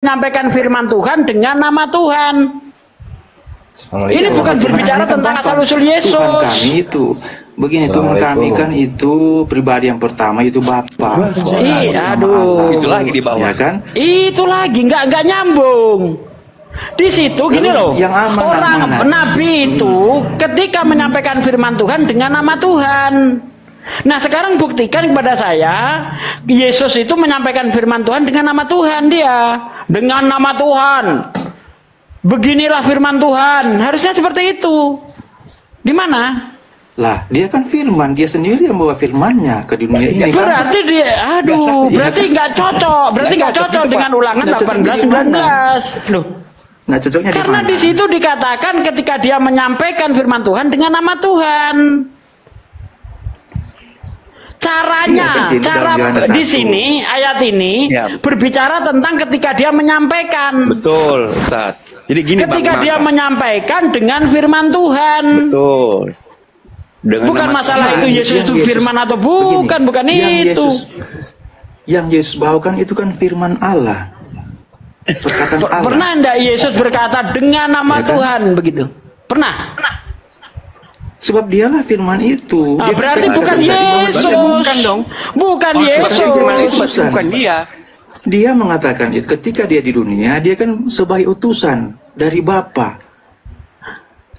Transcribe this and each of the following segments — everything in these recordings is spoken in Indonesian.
menyampaikan firman Tuhan dengan nama Tuhan. Ini bukan berbicara tentang asal-usul Yesus. Tuhan kami itu begini, Tuhan kami kan itu pribadi yang pertama, itu Bapa. Aduh. Itu lagi di bawah. Ya kan? Itu lagi nggak nyambung. Di situ gini loh, orang nabi itu ketika menyampaikan firman Tuhan dengan nama Tuhan. Nah sekarang buktikan kepada saya, Yesus itu menyampaikan firman Tuhan dengan nama Tuhan dia. Dengan nama Tuhan. Beginilah firman Tuhan. Harusnya seperti itu. Di mana? Lah, dia kan firman, dia sendiri yang bawa firmannya ke dunia ini. Berarti kan? Dia, berarti nggak cocok. Berarti nggak cocok dengan Ulangan 18-19. Loh. Nah, cocoknya karena di situ dikatakan ketika dia menyampaikan firman Tuhan dengan nama Tuhan. Caranya, cara di sini ayat ini berbicara tentang ketika dia menyampaikan. Betul, Ustaz. Jadi gini, ketika dia menyampaikan dengan firman Tuhan. Betul. Dengan bukan masalah itu Yesus itu firman atau bukan, bukan itu. Yang Yesus bawakan itu kan firman Allah. Perkataan Allah. Pernah enggak Yesus berkata dengan nama Tuhan begitu? Pernah? Sebab dialah firman itu. Dia berarti bukan Yesus. Bukan dong. Bukan Yesus. Bukan dia. Dia mengatakan itu ketika dia di dunia, dia kan sebagai utusan dari Bapa.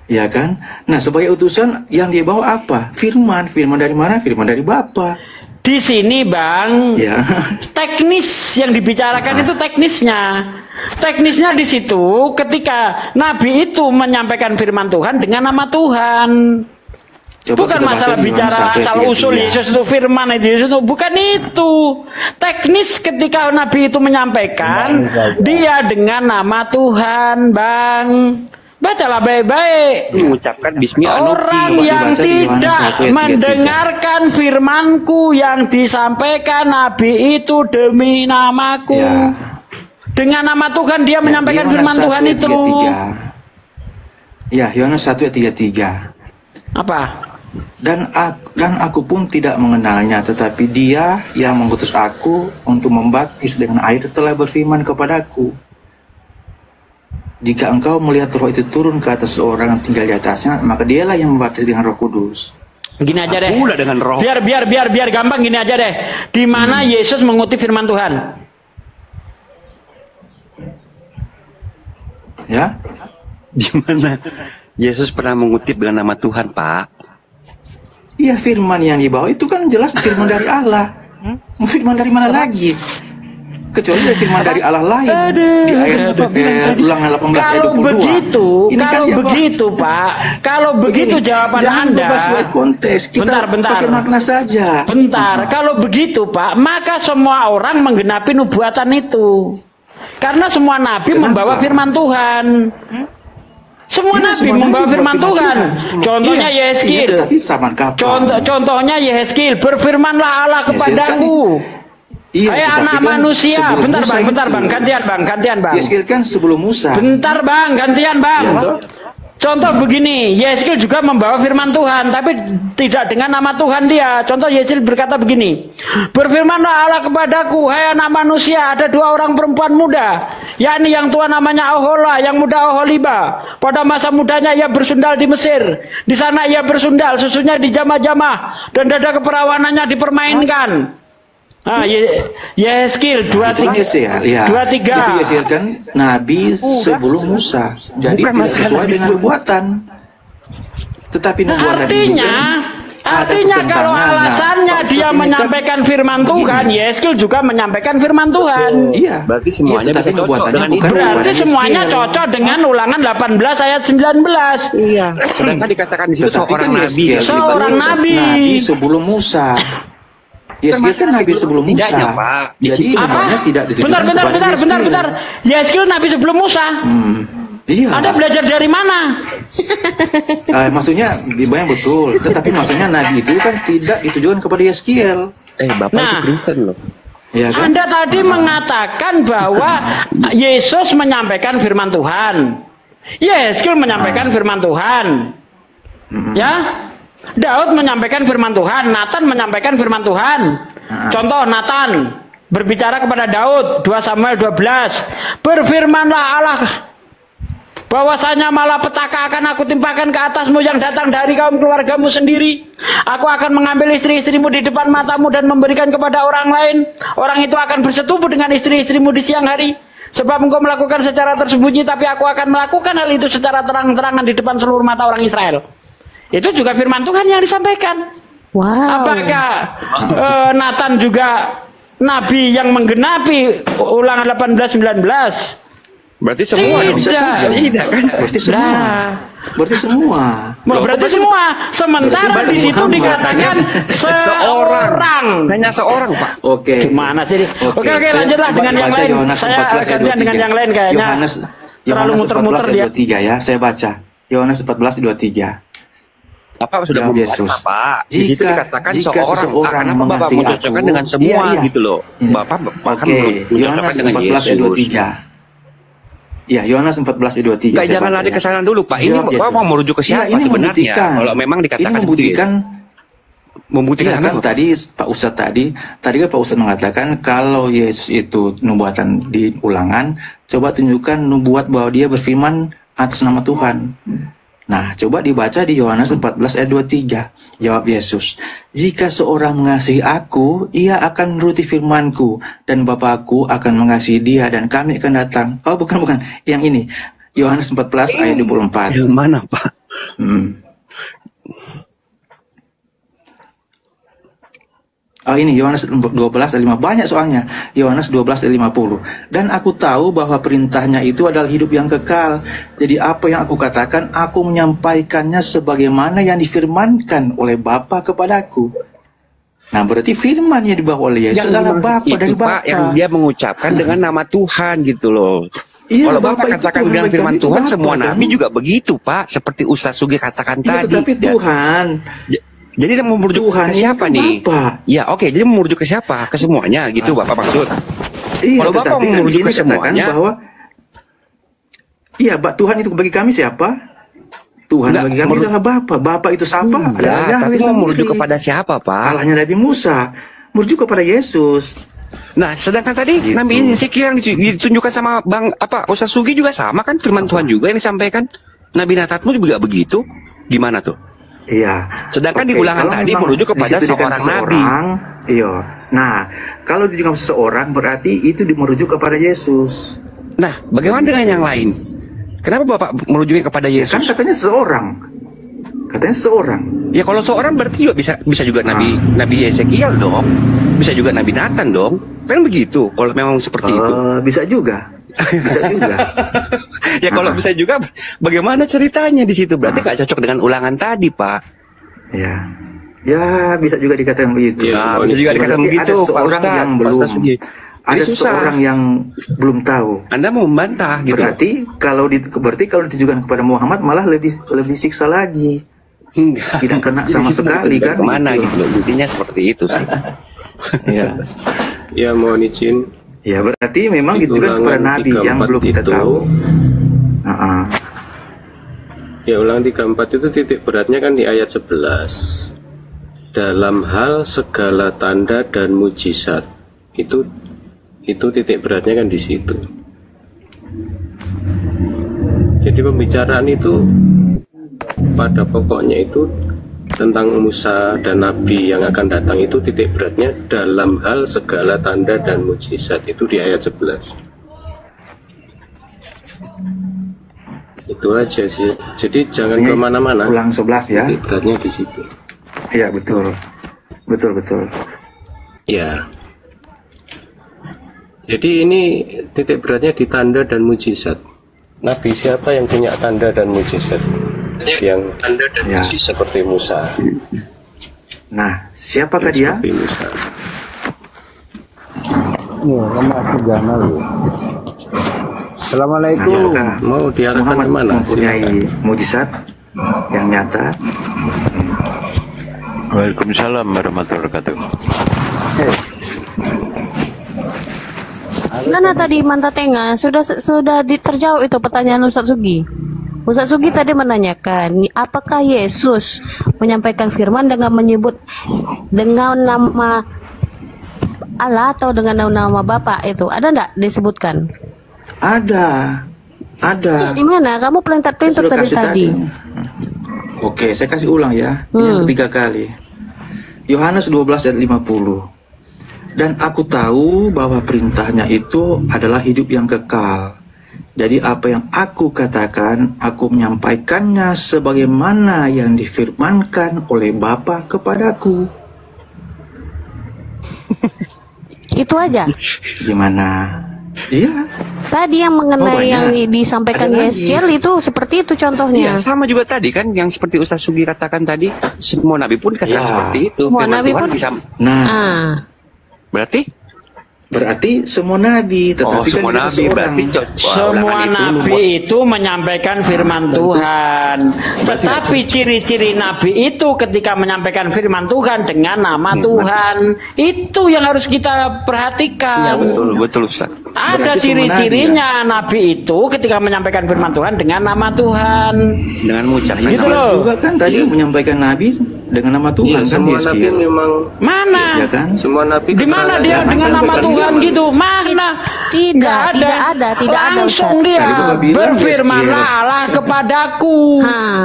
Ya kan? Nah, sebagai utusan yang dia bawa apa? Firman. Firman dari mana? Firman dari Bapa. Di sini, Bang. Ya. Teknis yang dibicarakan itu teknisnya. Teknisnya di situ ketika Nabi itu menyampaikan firman Tuhan dengan nama Tuhan. Coba bukan masalah bicara asal usul Yesus itu firman itu Yesus itu bukan itu. Teknis ketika Nabi itu menyampaikan dia dengan nama Tuhan, Bang. Bacalah baik-baik. Mengucapkan Bismi Anoki. Orang yang tidak mendengarkan firmanku yang disampaikan Nabi itu demi namaku. Ya. Dengan nama Tuhan dia menyampaikan firman Tuhan itu. Ya, Yohanes 1 ayat 33. Apa? Dan aku pun tidak mengenalnya, tetapi dia yang mengutus aku untuk membaptis dengan air telah berfirman kepadaku. Jika engkau melihat roh itu turun ke atas seorang yang tinggal di atasnya, maka dialah yang membaptis dengan Roh Kudus. Gini aja deh. Pula dengan roh. Biar gampang gini aja deh. Di mana Yesus mengutip firman Tuhan? Ya? Di mana Yesus pernah mengutip dengan nama Tuhan, Pak? Iya, firman yang dibawa itu kan jelas firman dari Allah. Firman dari mana lagi? Kecuali dari firman dari Allah lain. Di ayat Ulangan 18 ayat 22. Kalau begitu, Pak. Kalau begitu jawaban Anda. Konteks. Kita pakai makna saja. Bentar. Kalau begitu, Pak, maka semua orang menggenapi nubuatan itu. Karena semua nabi membawa firman Tuhan. Semua nabi membawa firman Tuhan. Contohnya Yehezkiel. Contohnya Yehezkiel, berfirmanlah Allah kepadaku. Hai anak manusia. Bentar bang, gantian bang. Yehezkiel kan sebelum Musa. Bentar bang, gantian bang. Contoh begini, Yehezkiel juga membawa firman Tuhan, tapi tidak dengan nama Tuhan dia. Contoh Yehezkiel berkata begini, berfirmanlah Allah kepadaku, hai anak manusia, ada dua orang perempuan muda, yakni yang tua namanya Ohola, yang muda Oholiba. Pada masa mudanya ia bersundal di Mesir. Di sana ia bersundal, susunya dijamah-jamah, dan dada keperawanannya dipermainkan. Ah, Yehezkiel 23. Itu Yehezkiel kan nabi sebelum Musa. Jadi tidak sesuai dengan nubuatan. Tetapi nubuatan artinya kalau alasannya dia menyampaikan firman Tuhan, Yehezkiel juga menyampaikan firman Tuhan. Iya. Berarti semuanya bisa cocok dengan itu. Berarti semuanya cocok dengan Ulangan 18 ayat 19. Iya. Sedangkan dikatakan di situ seorang nabi. Seorang nabi sebelum Musa. Yehezkiel kan nabi sebelum Musa. Jadi apa? Tidak ditujukan bentar. Yehezkiel nabi sebelum Musa. Iya. Anda belajar dari mana? Maksudnya dibayang betul. Tetapi maksudnya nabi itu kan tidak ditujukan kepada Yehezkiel. Bapak itu Kristen loh. Ya kan? Anda tadi mengatakan bahwa Yesus menyampaikan firman Tuhan. Yehezkiel menyampaikan firman Tuhan. Ya? Daud menyampaikan firman Tuhan, Nathan menyampaikan firman Tuhan. Contoh Nathan, berbicara kepada Daud, 2 Samuel 12. Berfirmanlah Allah bahwasanya malapetaka akan aku timpakan ke atasmu yang datang dari kaum keluargamu sendiri. Aku akan mengambil istri-istrimu di depan matamu dan memberikan kepada orang lain. Orang itu akan bersetubuh dengan istri-istrimu di siang hari. Sebab engkau melakukan secara tersembunyi, tapi aku akan melakukan hal itu secara terang-terangan di depan seluruh mata orang Israel. Itu juga firman Tuhan yang disampaikan. Wow. Apakah Nathan juga nabi yang menggenapi Ulangan 18:19? Berarti semua dong. Tidak kan? Berarti semua. Berarti semua. Berarti semua. Sementara di situ dikatakan seorang. Hanya seorang, Pak. Oke. Gimana sih? Oke, lanjutlah dengan yang lain. Saya gantian dengan yang lain kayaknya. Terlalu muter-muter dia. 23 ya, saya baca. Yohanes 14:23. Bapak sudah Jawab membaca, Yesus. Pak. Di situ dikatakan seorang. Kenapa Bapak mencocokkan dengan semua gitu loh? Bapak bahkan mencocokkan dengan Yesus. 14:23. Ya, Yohanes 14:23. Enggak, jangan lari ke sana dulu, Pak. Ini Bapak mau merujuk ke siapa sebenarnya? Kalau memang dikatakan membuktikan kan tadi Pak Ustadz tadi kan Pak Ustadz mengatakan kalau Yesus itu nubuatan di Ulangan, coba tunjukkan nubuat bahwa dia berfirman atas nama Tuhan. Nah, coba dibaca di Yohanes 14:23. Jawab Yesus, jika seorang mengasihi aku, ia akan menuruti firmanku, dan Bapakku akan mengasihi dia, dan kami akan datang. Oh, bukan. Yang ini. Yohanes 14:24. Yang mana, Pak? Oh, ini Yohanes 12:5. Banyak soalnya. Yohanes 12:50. Dan aku tahu bahwa perintahnya itu adalah hidup yang kekal. Jadi apa yang aku katakan, aku menyampaikannya sebagaimana yang difirmankan oleh Bapa kepadaku. Nah, berarti firman yang dibawa oleh Yesus adalah Bapa dari Bapa. Pak, yang dia mengucapkan dengan nama Tuhan gitu loh. Iya, kalau Bapak katakan dengan firman Tuhan, semua nabi juga begitu, Pak. Seperti Ustaz Sugi katakan tadi. Tapi Tuhan... Jadi mau merujuk ke siapa nih? Ya, oke. Jadi mau merujuk ke siapa? Ke semuanya gitu, Bapak maksud. Iya, kalau Bapak mau merujuk ke semuanya, bahwa iya, Tuhan itu bagi kami siapa? Tuhan bagi kami adalah Bapa. Bapa itu siapa? Tapi mau merujuk kepada siapa, Pak? Allahnya Nabi Musa. Merujuk kepada Yesus. Nah, sedangkan tadi gitu. Nabi Ezekiel yang ditunjukkan sama Ustaz Sugi juga sama kan? Firman Tuhan juga yang disampaikan. Nabi Nathanmu juga begitu. Gimana tuh? Iya. Sedangkan di Ulangan tadi merujuk kepada seorang nabi. Iya. Nah, kalau ditujukan seseorang berarti itu merujuk kepada Yesus. Nah, bagaimana dengan yang lain? Kenapa Bapak merujuknya kepada Yesus? Kan katanya seorang. Katanya seorang. Ya kalau seorang berarti juga bisa juga Nabi Ezekiel dong. Bisa juga Nabi Nathan dong. Kan begitu. Kalau memang seperti itu. Bisa juga. Bisa juga. Ya kalau bisa juga, bagaimana ceritanya di situ? Berarti nggak cocok dengan Ulangan tadi, Pak. Ya, ya bisa juga dikatakan begitu. Ya, bisa juga dikatakan begitu. Ada seorang yang belum. Ada seorang yang belum tahu. Anda mau membantah gitu. Berarti kalau ditujukan kepada Muhammad malah lebih siksa lagi. Enggak. Tidak kena sama sekali kan? Kemana gitu? Intinya seperti itu sih. Ya. Ya mohon izin. Ya berarti memang ditujukan kepada Nabi yang belum kita tahu. Ya Ulangan 34 itu titik beratnya kan di ayat 11. Dalam hal segala tanda dan mujizat. Itu titik beratnya kan di situ. Jadi pembicaraan itu pada pokoknya itu tentang Musa dan Nabi yang akan datang, itu titik beratnya dalam hal segala tanda dan mujizat, itu di ayat 11. Itu aja sih. Jadi jangan kemana-mana. Ulang 11 ya. Titik beratnya di situ. Iya betul. Betul. Ya. Jadi ini titik beratnya di tanda dan mujizat. Nabi siapa yang punya tanda dan mujizat? Yang tanda dan mujizat seperti Musa. Nah, siapakah dia? Seperti Musa. Assalamualaikum. Mau diarahkan Muhammad kemana? Mempunyai mujizat yang nyata. Waalaikumsalam warahmatullahi wabarakatuh. Karena tadi Manta Tengah sudah terjawab itu pertanyaan Ustaz Sugi. Ustaz Sugi tadi menanyakan, apakah Yesus menyampaikan firman dengan menyebut dengan nama Allah atau dengan nama Bapak itu? Ada enggak disebutkan? Ada. Di mana? Kamu pelintat-pelintat Sudah kasih tadi. Oke, saya kasih ulang ya. Ini yang ketiga kali. Yohanes 12 ayat 50. Dan aku tahu bahwa perintahnya itu adalah hidup yang kekal. Jadi apa yang aku katakan, aku menyampaikannya sebagaimana yang difirmankan oleh Bapa kepadaku. Itu aja. Gimana? Iya. Tadi yang mengenai banyak. yang disampaikan Ada lagi. Yeskel itu seperti itu contohnya. Iya, sama juga tadi kan yang seperti Ustaz Sugi katakan tadi, semua nabi pun dikatakan Ya. seperti itu. Semua Firman nabi Tuhan pun- bisa Nah, berarti semua nabi, tetapi kan semua kita nabi seorang. berarti Semua nabi itu menyampaikan firman Tuhan. Tetapi ciri-ciri nabi itu ketika menyampaikan firman Tuhan dengan nama Tuhan, itu yang harus kita Iya perhatikan. betul Ustaz. Ada Berarti semua ciri-cirinya nabi itu ketika menyampaikan firman Tuhan dengan nama Tuhan. Dengan mengucapkan Gitu nama loh. Juga kan tadi menyampaikan nabi dengan nama Iya, Tuhan kan semua nabi Yeskiel. memang Mana? Ya kan? semua nabi Di mana keterangannya dia dengan nama Kan Tuhan dia- gitu? Mana? Tidak, Nggak tidak ada, Langsung Ustaz. dia Tadi Bapak bilang berfirmanlah Yeskiel. Allah kepadaku. Hah.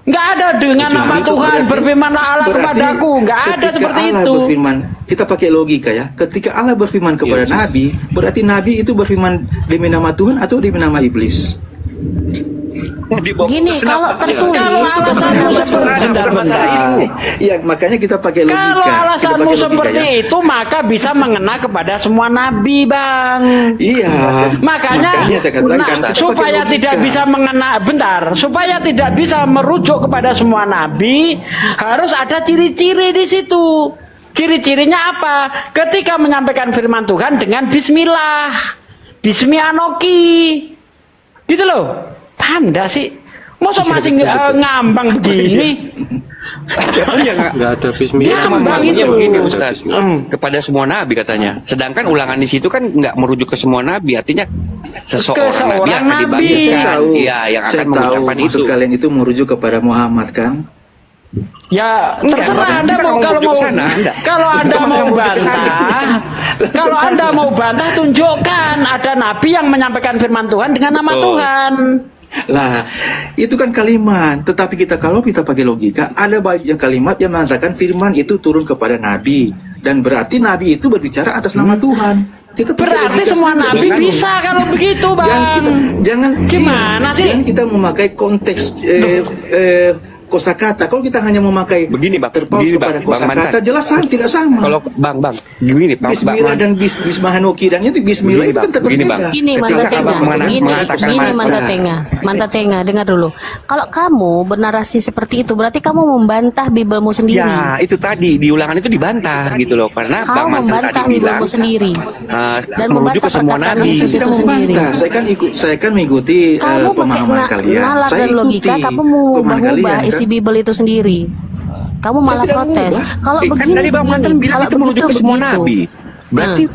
Nggak ada dengan nama Itu Tuhan berarti- berfirmanlah Allah berarti kepadaku. Nggak ada ketika seperti Allah itu. berfirman, kita pakai logika ya. Ketika Allah berfirman kepada Yes. nabi, berarti nabi itu berfirman demi nama Tuhan atau demi nama iblis? Gini, kalau tertulis Kalau dengan alasanmu nama seperti Tuhan. bentar, masalah bentar. itu. Iya, makanya kita pakai logika. Kalau Kita alasanmu pakai logika, seperti ya. itu, maka bisa mengena kepada semua nabi, Bang. Iya. Makanya, saya katakan nah, kita pakai supaya logika. tidak bisa mengena, bentar, supaya tidak bisa merujuk kepada semua nabi, harus ada ciri-ciri di situ. Ciri-cirinya apa? Ketika menyampaikan firman Tuhan dengan Bismillah, Bismi Anoki, gitu loh. Paham nggak sih? Masa masih ngambang begini? nggak ada Dia bismillah. cuma Maksudnya itu. begini Ustaz, kepada semua nabi katanya. Sedangkan ulangan di situ kan nggak merujuk ke semua nabi, artinya seseorang nabi seorang akan nabi. dibangkitkan. Tahu, Iya, yang saya akan tahu mengucapkan maksud itu. kalian itu merujuk kepada Muhammad kan? Ya Enggak, terserah Anda kita mau nggak kalau menuju mau ke sana, enggak. kalau Anda Kita masih mau nggak menuju ke sana. bantah, kalau Anda mau bantah tunjukkan ada nabi yang menyampaikan firman Tuhan dengan nama Betul. Tuhan. Lah, itu kan kalimat. Tetapi kalau kita pakai logika, ada banyak kalimat yang mengatakan firman itu turun kepada nabi, dan berarti nabi itu berbicara atas nama Tuhan. Kita pakai Berarti logika semua saja. nabi bisa kalau begitu, Bang. Jangan Gimana sih? Jangan kita memakai konteks kosakata. Kalau kita hanya memakai Begini, Bang. terpaut Begini, kepada Bang. Bang kosakata, Mantan. jelas tidak sama. Kalau bang, gini Pak, Bismillah dan Bismahanoki dan itu Bismillah Begini, itu kan Bang. Begini, berbeda. Bang. Gini Ketika Manta Tenga, Abang mengatakan gini mata. Manta Tenga, dengar dulu. Kalau kamu bernarasi seperti itu, berarti kamu membantah Bibelmu sendiri. Ya, itu tadi di ulangan itu dibantah gitu loh, karena Kau Bang Mantan membantah tadi bilang Bibelmu sendiri dan merujuk membantah ke semua perkataan nabi. Yesus Tidak itu sendiri. membantah. Saya kan mengikuti Kamu pakai pemahaman kalian. nalar Saya dan logika, ikuti kamu pemahaman mengubah-ubah kalian, isi kan? Bibel itu sendiri. Kamu malah tidak protes. mengubah. Kalau Kan begini, tadi Bang Mantan bilang kalau itu merujuk ke semua begitu. nabi.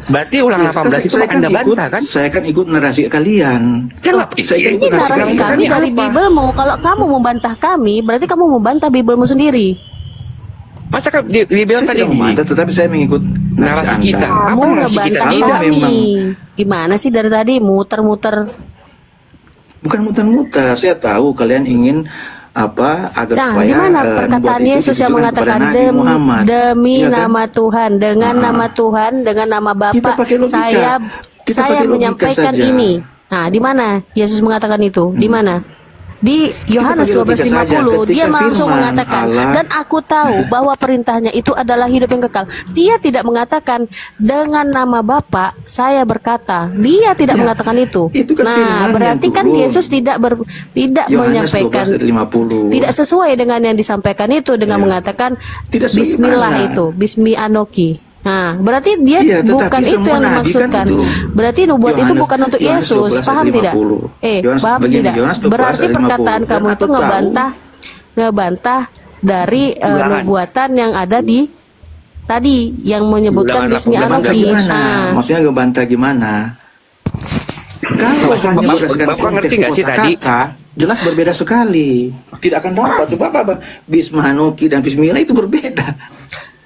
Berarti ulangan 18 itu saya kan Anda ikut, bantah kan? saya kan ikut narasi kalian. Kenapa? Saya Iya, ikut Ini narasi kalian. kami dari apa? Bibelmu. Kalau kamu membantah kami, berarti kamu membantah Bibelmu sendiri. Masa kan dia bilang Saya tadi tidak gini, membantah, tetapi saya mengikut narasi Anda. kita. Apa Kamu narasi kita ngebantah ini? Anda kami. memang- Gimana sih dari tadi muter-muter? Bukan muter-muter. Saya tahu kalian ingin agar Nah, supaya gimana membuat perkataan itu Yesus yang ditujukan kepada mengatakan Nabi Muhammad. demi Iya kan? nama Tuhan, dengan nama Tuhan, dengan nama Kita Bapa, pakai logika. saya Kita saya pakai logika menyampaikan saja. ini. Nah, di mana Yesus mengatakan itu? Di mana? Di Yohanes pakai logika 12:50 saja. dia Ketika langsung firman mengatakan, Allah- dan aku tahu bahwa perintahnya itu adalah hidup yang kekal. Dia tidak mengatakan dengan nama Bapa saya berkata. Dia tidak mengatakan itu. itu kan firman Nah, yang berarti kan turun. Yesus tidak Yohanes menyampaikan 12:50. tidak sesuai dengan yang disampaikan itu dengan mengatakan Tidak sesuai Bismillah mana? itu, Bismi Anoki. Nah, berarti dia Iya, tetapi bukan itu semua yang nabi kan dimaksudkan. itu. Berarti nubuat itu Yohanes- bukan untuk Yohanes Yesus, 12 paham ayat tidak? 50. Yohanes- Paham begini, tidak? Yohanes 12 Berarti ayat 50. perkataan Dan kamu aku itu tahu- ngebantah dari Ulangan. nubuatan yang ada di tadi yang menyebutkan Ulangan Bismi 18 Ngebantah Anoki. gimana? Nah, Maksudnya ngebantah gimana? Kalau Bapak- hanya Bapak- berdasarkan Bapak konteks ngerti nggak sih tadi? kosakata, jelas berbeda sekali. Tidak akan dapat sebab apa? Bismahanoki dan Bismillah itu berbeda.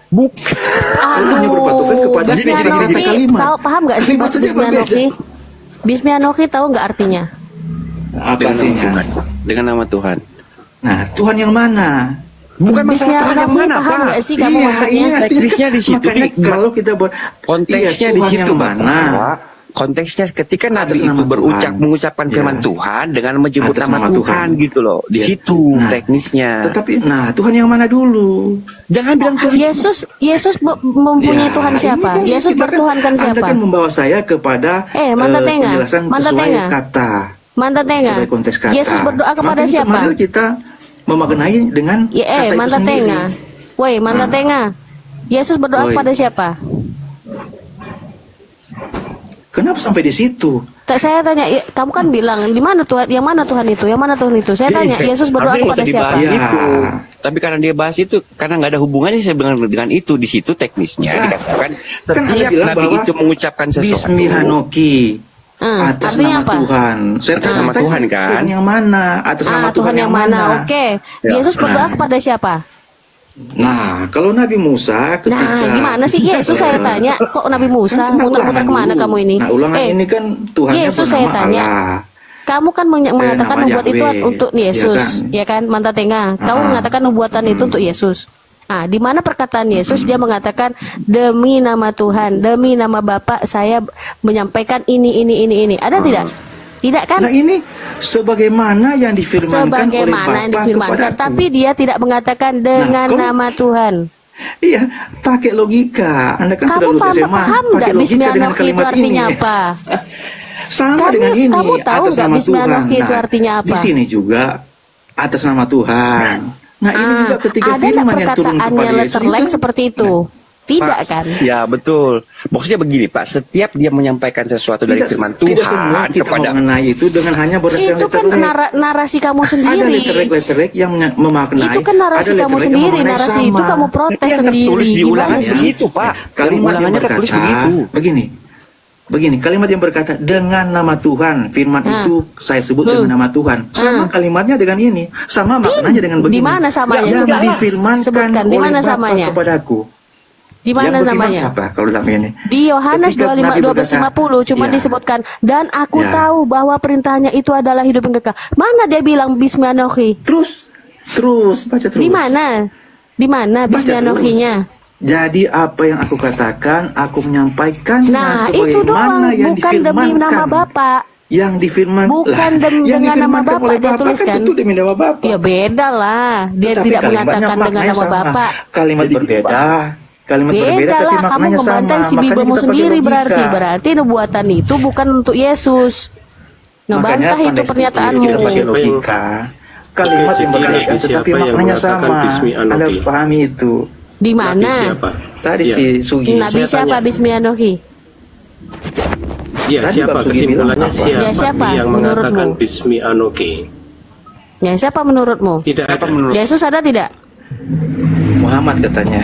Hanya berpatokan kepada Bismiyanoki, kalimat. tahu paham nggak sih Kalimat saja Bismiyanoki? Bismiyanoki tahu nggak artinya? Apa Dengan nama artinya? Tuhan. Dengan nama Tuhan. Nah, Tuhan yang mana? Bukan masalah Tuhan yang Bismiyanoki mana, paham Pak. nggak sih kamu maksudnya? artinya Teknisnya di situ, Makanya kalau kita buat Konteksnya di Tuhan situ, yang mana? Pak. Konteksnya ketika Atas Nabi nama itu Tuhan. mengucapkan firman Ya. Tuhan dengan menyebut Atas nama nama Tuhan Tuhan. gitu loh. Di Ya. situ Nah, teknisnya. Tetapi, nah Tuhan yang mana dulu? Jangan bilang Tuhan. Yesus mempunyai Ya, Tuhan ini siapa? kan Yesus kita bertuhankan Anda siapa? kan membawa saya kepada Manta Tenga. penjelasan Manta sesuai Tenga. kata. Mantan Tenga. Sesuai konteks kata. Yesus berdoa kepada Makanya siapa? kemarin kita memaknai dengan kata itu Mantan sendiri. Tenga. Woi, Mantan Tenga. Yesus berdoa Woi. kepada siapa? Kenapa sampai di situ? Saya tanya, kamu kan bilang di mana Tuhan? Yang mana Tuhan itu? Yang mana Tuhan itu? Saya tanya, Yesus berdoa Harusnya kepada nggak usah siapa? dibahas Ya. itu. Tapi karena dia bahas itu, karena nggak ada hubungannya saya dengan itu. Di situ teknisnya Lah, dikatakan kan Anda setiap bilang Nabi bahwa itu mengucapkan sesuatu. Bismihanoki. Atas artinya nama apa? Tuhan. Saya Atas tanya, nama Tuhan, kan? Tuhan yang mana? Atas nama Tuhan yang mana? Oke. Ya. Yesus berdoa kepada siapa? Nah, kalau Nabi Musa ketika Nah, gimana sih Yesus saya tanya? Kok Nabi Musa Kan kita muter-muter ulangan kemana dulu. kamu ini? Nah, ulangan ini kan Tuhannya Yesus bernama saya tanya. Allah. Kamu kan mengatakan nama nubuat itu Yahweh, untuk Yesus, ya kan? Mantan Tenga. Kamu mengatakan nubuatan itu untuk Yesus. Ah, di mana perkataan Yesus dia mengatakan demi nama Tuhan, demi nama Bapa saya menyampaikan ini. Ada tidak? Tidak kan? Nah, ini sebagaimana yang difirmankan Sebagaimana oleh yang Bapa difirmankan, kepadaku. tapi dia tidak mengatakan dengan kalau- nama Tuhan. Iya, pakai logika. Anda kan sudah Kamu lulus paham, SMA. paham Pakai nggak logika dengan Bismiyanoki itu kalimat artinya ini. apa? Sama Kamu- dengan ini. kamu tahu atas nggak nama Bismiyanoki Tuhan. itu artinya apa? Di sini juga atas nama Tuhan. Nah, ini juga ketika ada firman nggak yang turun perkataan kepada yang Yesus letterlek itu, seperti itu? Tidak kan? Ya betul. Maksudnya begini Pak, setiap dia menyampaikan sesuatu dari firman tidak semua Tuhan kita kepada mengenai itu dengan hanya berdasarkan Itu kan letterlek. narasi kamu Ada sendiri. letterlek yang memaknai. Itu kan narasi ada kamu letterlek yang sendiri. memaknai Narasi sama. itu kamu protes Tapi yang sendiri. tertulis di Gimana ulangan sih? begitu Pak. Kalimat yang Ulangannya tertulis berkata begitu. begini, kalimat yang berkata dengan nama Tuhan, firman itu saya sebut dengan nama Tuhan. Sama kalimatnya dengan ini, sama maknanya dengan begini. Di mana samanya? Yang Coba difirmankan sebutkan, di oleh mana Bapa samanya? kepadaku. Di mana Yang berfirman namanya? siapa kalau dalam ini? Di Yohanes Ketika 25 Nabi 12:50 cuma ya. disebutkan dan aku Ya. tahu bahwa perintahnya itu adalah hidup yang kekal. Mana dia bilang Bismiyanoki? Terus baca terus. Di mana? Di mana Baca Bismiyanokinya? Jadi apa yang aku katakan, aku menyampaikannya Nah, itu sebagaimana doang, yang bukan demi difirmankan. nama Bapak. Yang difirman Bukan yang dengan nama difirmankan Bapak oleh dia Bapa tuliskan. kan tentu demi nama Bapak. Ya beda lah. Dia Tetapi tidak kalimatnya mengatakan dengan maknanya nama sama. Bapak. Kalimat berbeda. Kalimat berbeda Beda tapi lah, kamu maknanya membantai sama. si Makanya Bibelmu kita pakai sendiri logika. berarti nubuatan itu bukan untuk Yesus. Ngebantah Makanya itu pandai pernyataanmu. sedikit pakai logika. Kalimat yang Jadi, berbeda tetapi siapa yang maknanya mengatakan sama. Bismillahirrahmanirrahim? Anda harus pahami itu. Di Nabi mana? siapa? Tadi Iya. si Sugi. Nabi Saya siapa tanya. Bismiyanoki? Iya, Tadi siapa Bang Sugi kesimpulannya bilang apa? siapa, Ya, siapa yang menurutmu? mengatakan Bismi Anoki? Ya siapa menurutmu? Tidak ada. Yesus ada tidak? Muhammad katanya.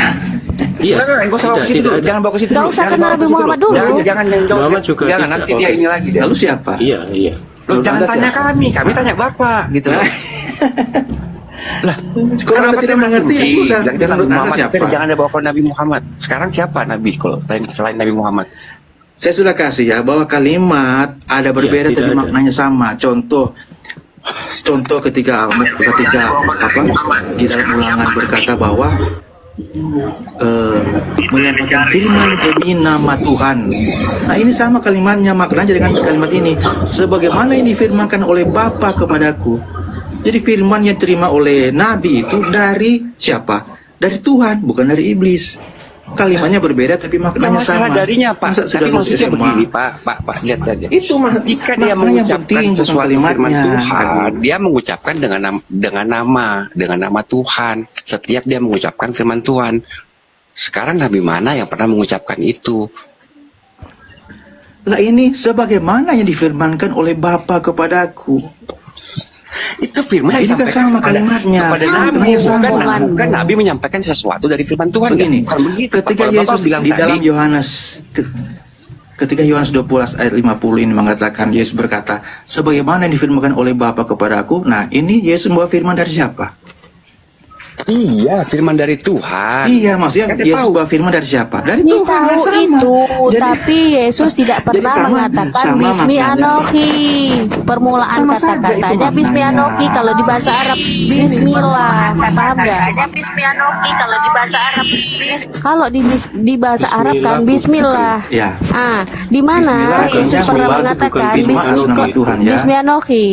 Iya. Enggak usah bawa ke situ tidak dulu. ada. Jangan bawa ke situ. Nggak dulu. usah Jangan kenal bawa ke Nabi situ Muhammad dulu. dulu. Jangan Muhammad juga jangan tidak. nanti dia Oke. ini lagi dia. Lalu siapa? Iya, iya. Loh, jangan Anda tanya siapa? kami tanya Bapak gitu loh. Lah, Kalau Anda tidak mengerti ya sudah. Jangan Nabi Menurut Anda Muhammad, siapa? jangan ada bawa ke Nabi Muhammad. Sekarang siapa Nabi kalau selain Nabi Muhammad? Saya sudah kasih ya bahwa kalimat ada berbeda tidak tapi ada. maknanya sama. Contoh ketika apa di dalam ulangan berkata bahwa menyampaikan firman demi nama Tuhan. Nah ini sama kalimatnya maknanya dengan kalimat ini. Sebagaimana yang difirmankan oleh Bapa kepadaku. Jadi firman yang terima oleh Nabi itu dari siapa? Dari Tuhan, bukan dari iblis. Kalimatnya berbeda tapi Bukan maknanya masalah sama. darinya Pak, Masa sudah tapi lulus maksudnya SMA? begini Pak, lihat saja. Itu Jika dia maknanya mengucapkan penting, bukan sesuatu firman kalimatnya. Tuhan, dia mengucapkan dengan nama Tuhan. Setiap dia mengucapkan firman Tuhan. Sekarang Nabi mana yang pernah mengucapkan itu? Lah ini sebagaimana yang difirmankan oleh Bapa kepadaku. Itu firman Nah, ini kan sama kalimatnya. kepada Nah, Nabi, maknanya sama. bukan Nabi menyampaikan sesuatu dari firman Tuhan. Begini, Bukan begitu. ketika Kalau Bapak Yesus bilang di tadi, dalam Yohanes ketika Yohanes 20 ayat 50 ini mengatakan, Yesus berkata, sebagaimana yang difirmankan oleh Bapa kepadaku. Nah, ini Yesus membawa firman dari siapa? Iya, firman dari Tuhan. Iya, maksudnya Kan dia Yesus tahu. bawa firman dari siapa? Dari Ini Tuhan, ya tahu sama. itu, Jadi- tapi Yesus tidak jadi pernah sama- mengatakan sama Bismi maknanya. Anoki. Permulaan Sama saja kata-katanya itu Bismi maknanya. Anoki kalau di bahasa Arab Bismillah, paham nggak? Bismi Anoki kalau di bahasa Arab. Kalau di bahasa Arab kan Bismillah. Ya. Di mana Bismillah, Yesus artinya pernah bukan mengatakan firman atas nama Tuhan, ya. Bismi Anoki.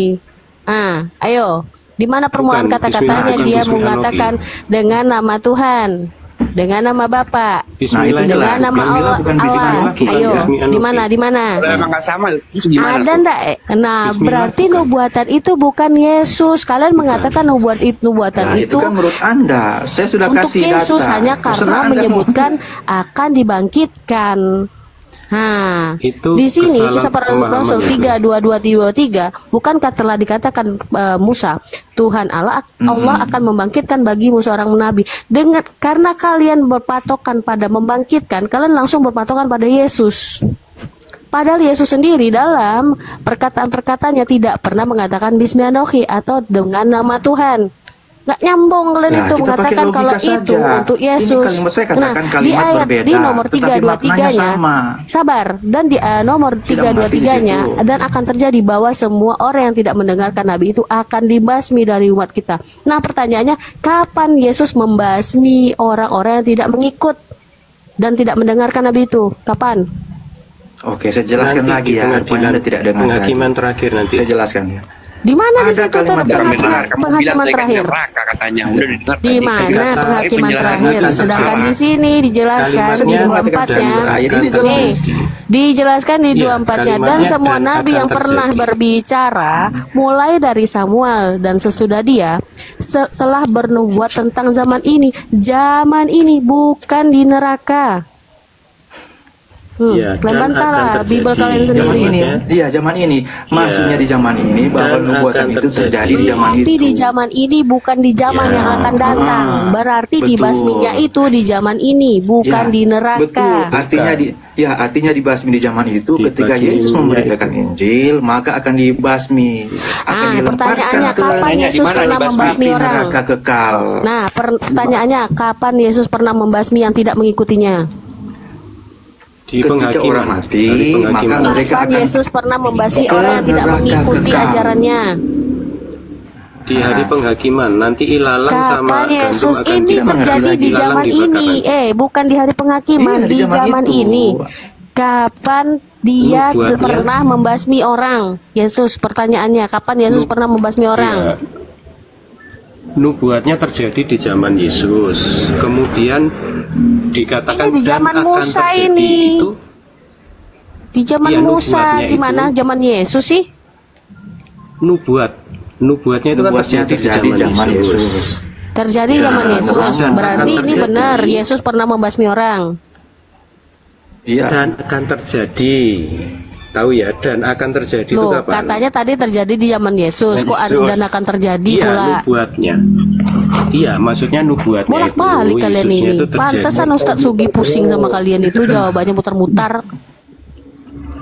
Ayo, di mana permulaan Bukan, kata-katanya Bismillah, dia bukan mengatakan dengan nama Tuhan, dengan nama Bapa, Bismillah itu dengan jelas. nama Bismillah Allah. bukan Bismi Anoki. Ayo, Bismi Anoki. di mana? Di mana? Kalau emang nggak sama, terus gimana? Ada ndak? Nah, Bismillah berarti bukan. nubuatan itu bukan Yesus. Kalian mengatakan nubuatan Nah, itu kan menurut Anda. Saya sudah untuk kasih Yesus data. hanya Terserah karena Anda mau- menyebutkan akan dibangkitkan. Itu Di sini kesalahan kisah para pemahaman Rasul itu. 3:22-23, bukankah telah dikatakan Musa, Tuhan Allah akan membangkitkan bagimu seorang nabi. Karena kalian berpatokan pada membangkitkan, kalian langsung berpatokan pada Yesus. Padahal Yesus sendiri dalam perkataan-perkataannya tidak pernah mengatakan Bismi Anoki atau dengan nama Tuhan. Nggak nyambung kalian Nah, itu kita mengatakan pakai logika kalau itu saja. untuk Ini Yesus. kalimat saya katakan Di kalimat ayat berbeda, di nomor tetapi 323-nya, maknanya sama. sabar, dan di nomor Tidak 323-nya, mengerti di situ. dan akan terjadi bahwa semua orang yang tidak mendengarkan Nabi itu akan dibasmi dari umat kita. Nah, pertanyaannya, kapan Yesus membasmi orang-orang yang tidak mengikut dan tidak mendengarkan Nabi itu? Kapan? Oke, saya jelaskan Nanti lagi di ya. Rupanya pengadilan- Anda tidak dengar penghakiman tadi. terakhir nanti. Saya jelaskan ya. Di mana di Ada situ kalimat Kamu Kamu dengar, kamu bilang penghakiman tadi kan terakhir? neraka katanya. Udah didengar Di tadi. mana Kata- penghakiman penjelasan terakhir? tadi Sedangkan sama. di sini dijelaskan di Kalimatnya 24-nya. akan akan Ini jelas. Nih, dijelaskan di Iya, 24-nya, dan kalimatnya semua dan nabi akan yang pernah terjadi. berbicara mulai dari Samuel dan sesudah dia setelah bernubuat tentang zaman ini bukan di neraka. Iya, Kalian dan bantahlah akan terjadi. Bible kalian Zaman sendiri. ini, iya zaman ini. Maksudnya di zaman ini bahwa Dan nubuatan akan itu terjadi. terjadi di zaman Berarti itu. di zaman ini bukan di zaman Ya. yang akan datang. Berarti Betul. dibasminya itu di zaman ini, bukan Ya, di neraka. Betul. Artinya dibasmi di zaman itu ketika Dibasmi, Yesus ya, memberitakan Injil, maka akan dibasmi. Akan dilemparkan pertanyaannya, ke kapan Di Yesus mana pernah dibasmi? membasmi api orang? neraka kekal. Nah, pertanyaannya, kapan Yesus pernah membasmi yang tidak mengikutinya? Di Ketika penghakiman. orang mati, Dari penghakiman. maka mereka Kapan akan Yesus pernah membasmi ke orang yang tidak neraka mengikuti kekal. ajarannya? Di hari penghakiman nanti ilalang sama Kapan Yesus gandum akan ini tidak terjadi mengerti di lagi. zaman Ilalang ini? dibakar. Bukan di hari penghakiman, Iya, di zaman itu. ini. Kapan dia Nubuatnya. pernah membasmi orang? Yesus, pertanyaannya, kapan Yesus pernah membasmi orang? Iya. Nubuatnya terjadi di zaman Yesus. Kemudian dikatakan Ini di zaman dan akan Musa terjadi ini. itu Di zaman Iya, Musa, nubuatnya di mana itu. zaman Yesus sih? nubuatnya itu kan Nubuatnya terjadi di terjadi zaman Yesus. Terjadi Ya, zaman Yesus. dan Berarti akan ini terjadi. benar, Yesus pernah membasmi orang. Iya. Dan akan terjadi. Tahu ya, dan akan terjadi itu Loh, kapan? katanya tadi terjadi di zaman Yesus. Kok ada dan akan terjadi Iya, pula? nubuatnya. Iya, maksudnya nubuatnya Bolak-balik itu, kalian Yesusnya ini. itu terjadi. Pantesan Ustadz Sugi pusing sama kalian itu, jawabannya mutar-mutar.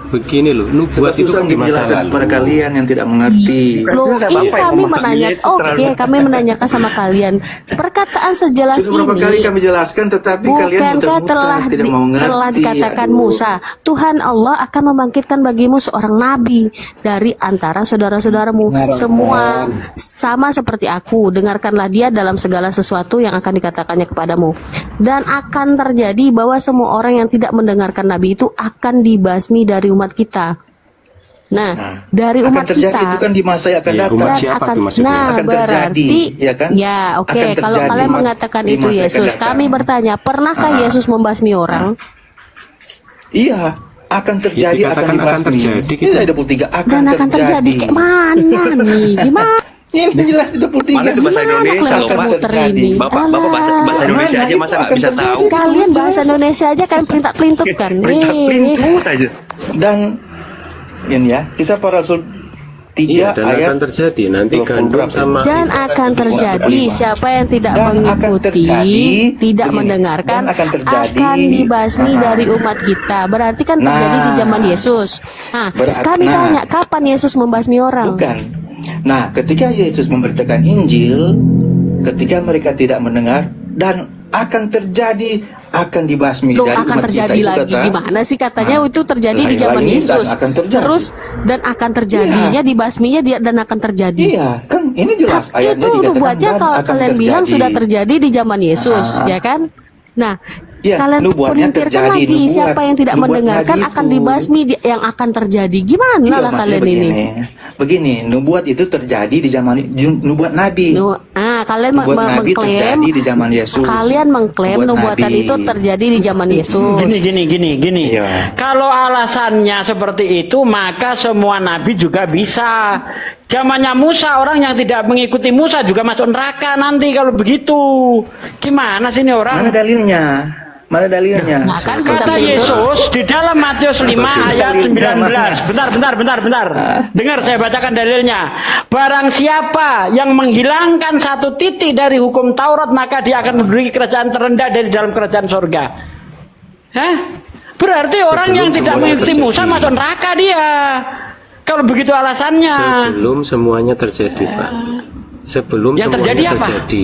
Begini loh, nubuat itu Susah kan di masa menjelaskan lalu. kepada kalian yang tidak mengerti. Loh, Susah, ini Bapak yang kami memahaminya menanya, itu terlalu- oke, kami menanyakan sama kalian. Perkataan sejelas Sudah berapa kali ini, kami jelaskan, tetapi kalian bukankah muter-muter, tidak mau mengerti. telah dikatakan Aduh. Musa, Tuhan Allah akan membangkitkan bagimu seorang nabi dari antara saudara-saudaramu. Semua sama seperti aku, dengarkanlah dia dalam segala sesuatu yang akan dikatakannya kepadamu. Dan akan terjadi bahwa semua orang yang tidak mendengarkan nabi itu akan dibasmi dari umat kita. Nah, dari akan umat terjadi kita itu kan di masa yang akan Iya, datang. umat dan siapa akan, tuh maksudnya? nah Akan terjadi, berarti ya kan? ya oke, Akan kalau terjadi kalian di mengatakan masa itu yang akan Yesus, datang. kami bertanya, pernahkah Yesus membasmi orang? Iya, akan terjadi, Ya, akan dikatakan akan dibasmi. terjadi, Ini gitu. ada 23 Dan akan terjadi kayak mana nih? Gimana? Ini jelas 23. Mana itu bahasa Gimana Indonesia kalian loh, Pak? muter Terjadi. ini? Bapak Alah. bahasa Indonesia Mana aja itu masa nggak akan bisa terjadi? tahu? Kalian bahasa Indonesia aja kalian pelintat-pelintut kan? Pelintut aja. Dan ini ya, kisah para rasul 3 Iya, dan ayat akan terjadi nanti 20 gandum berapa? sama Dan akan terjadi siapa yang tidak Dan akan mengikuti, terjadi, tidak begini, mendengarkan, dan akan terjadi, akan dibasmi nah. dari umat kita. Berarti kan terjadi di zaman Yesus. Nah, kami nah. tanya, kapan Yesus membasmi orang? Bukan. Nah, ketika Yesus memberitakan Injil, ketika mereka tidak mendengar dan akan dibasmi. Loh, dari akan umat kita terjadi itu lagi kata, gimana sih katanya itu terjadi di lain zaman lagi, Yesus. dan akan terjadi. Terus dan akan terjadinya dibasminya dia dan akan terjadi. Iya, kan ini jelas ayatnya Itu dikatakan nubuatnya dan kalau akan kalian bilang terjadi. sudah terjadi di zaman Yesus, ya kan? Nah, Ya, kalian nubuatnya pelintirkan terjadi, lagi nubuat- siapa yang tidak nubuat mendengarkan Nabi akan itu. dibasmi yang akan terjadi. Gimana Iya, lah maksudnya kalian begini. ini? Begini, nubuat itu terjadi di zaman nubuat Nabi. Kalian Nubuat Nabi mengklaim terjadi di zaman Yesus. kalian mengklaim Nubuat nubuatan Nabi. itu terjadi di zaman Yesus. Gini. Iya. Kalau alasannya seperti itu, maka semua nabi juga bisa. Zamannya Musa, orang yang tidak mengikuti Musa juga masuk neraka nanti kalau begitu. Gimana sih ini orang? Mana dalilnya? Mana dalilnya? Nah, kan Kata kita Yesus di dalam Matius 5 ayat 19. Bentar. Dengar saya bacakan dalilnya. Barang siapa yang menghilangkan satu titik dari hukum Taurat, maka dia akan menduduki kerajaan terendah dari dalam kerajaan surga. Hah? Berarti orang yang tidak semuanya mengikuti terjadi. Musa masuk neraka dia. Kalau begitu alasannya. Sebelum semuanya terjadi, Pak. Sebelum Yang semuanya terjadi apa? terjadi.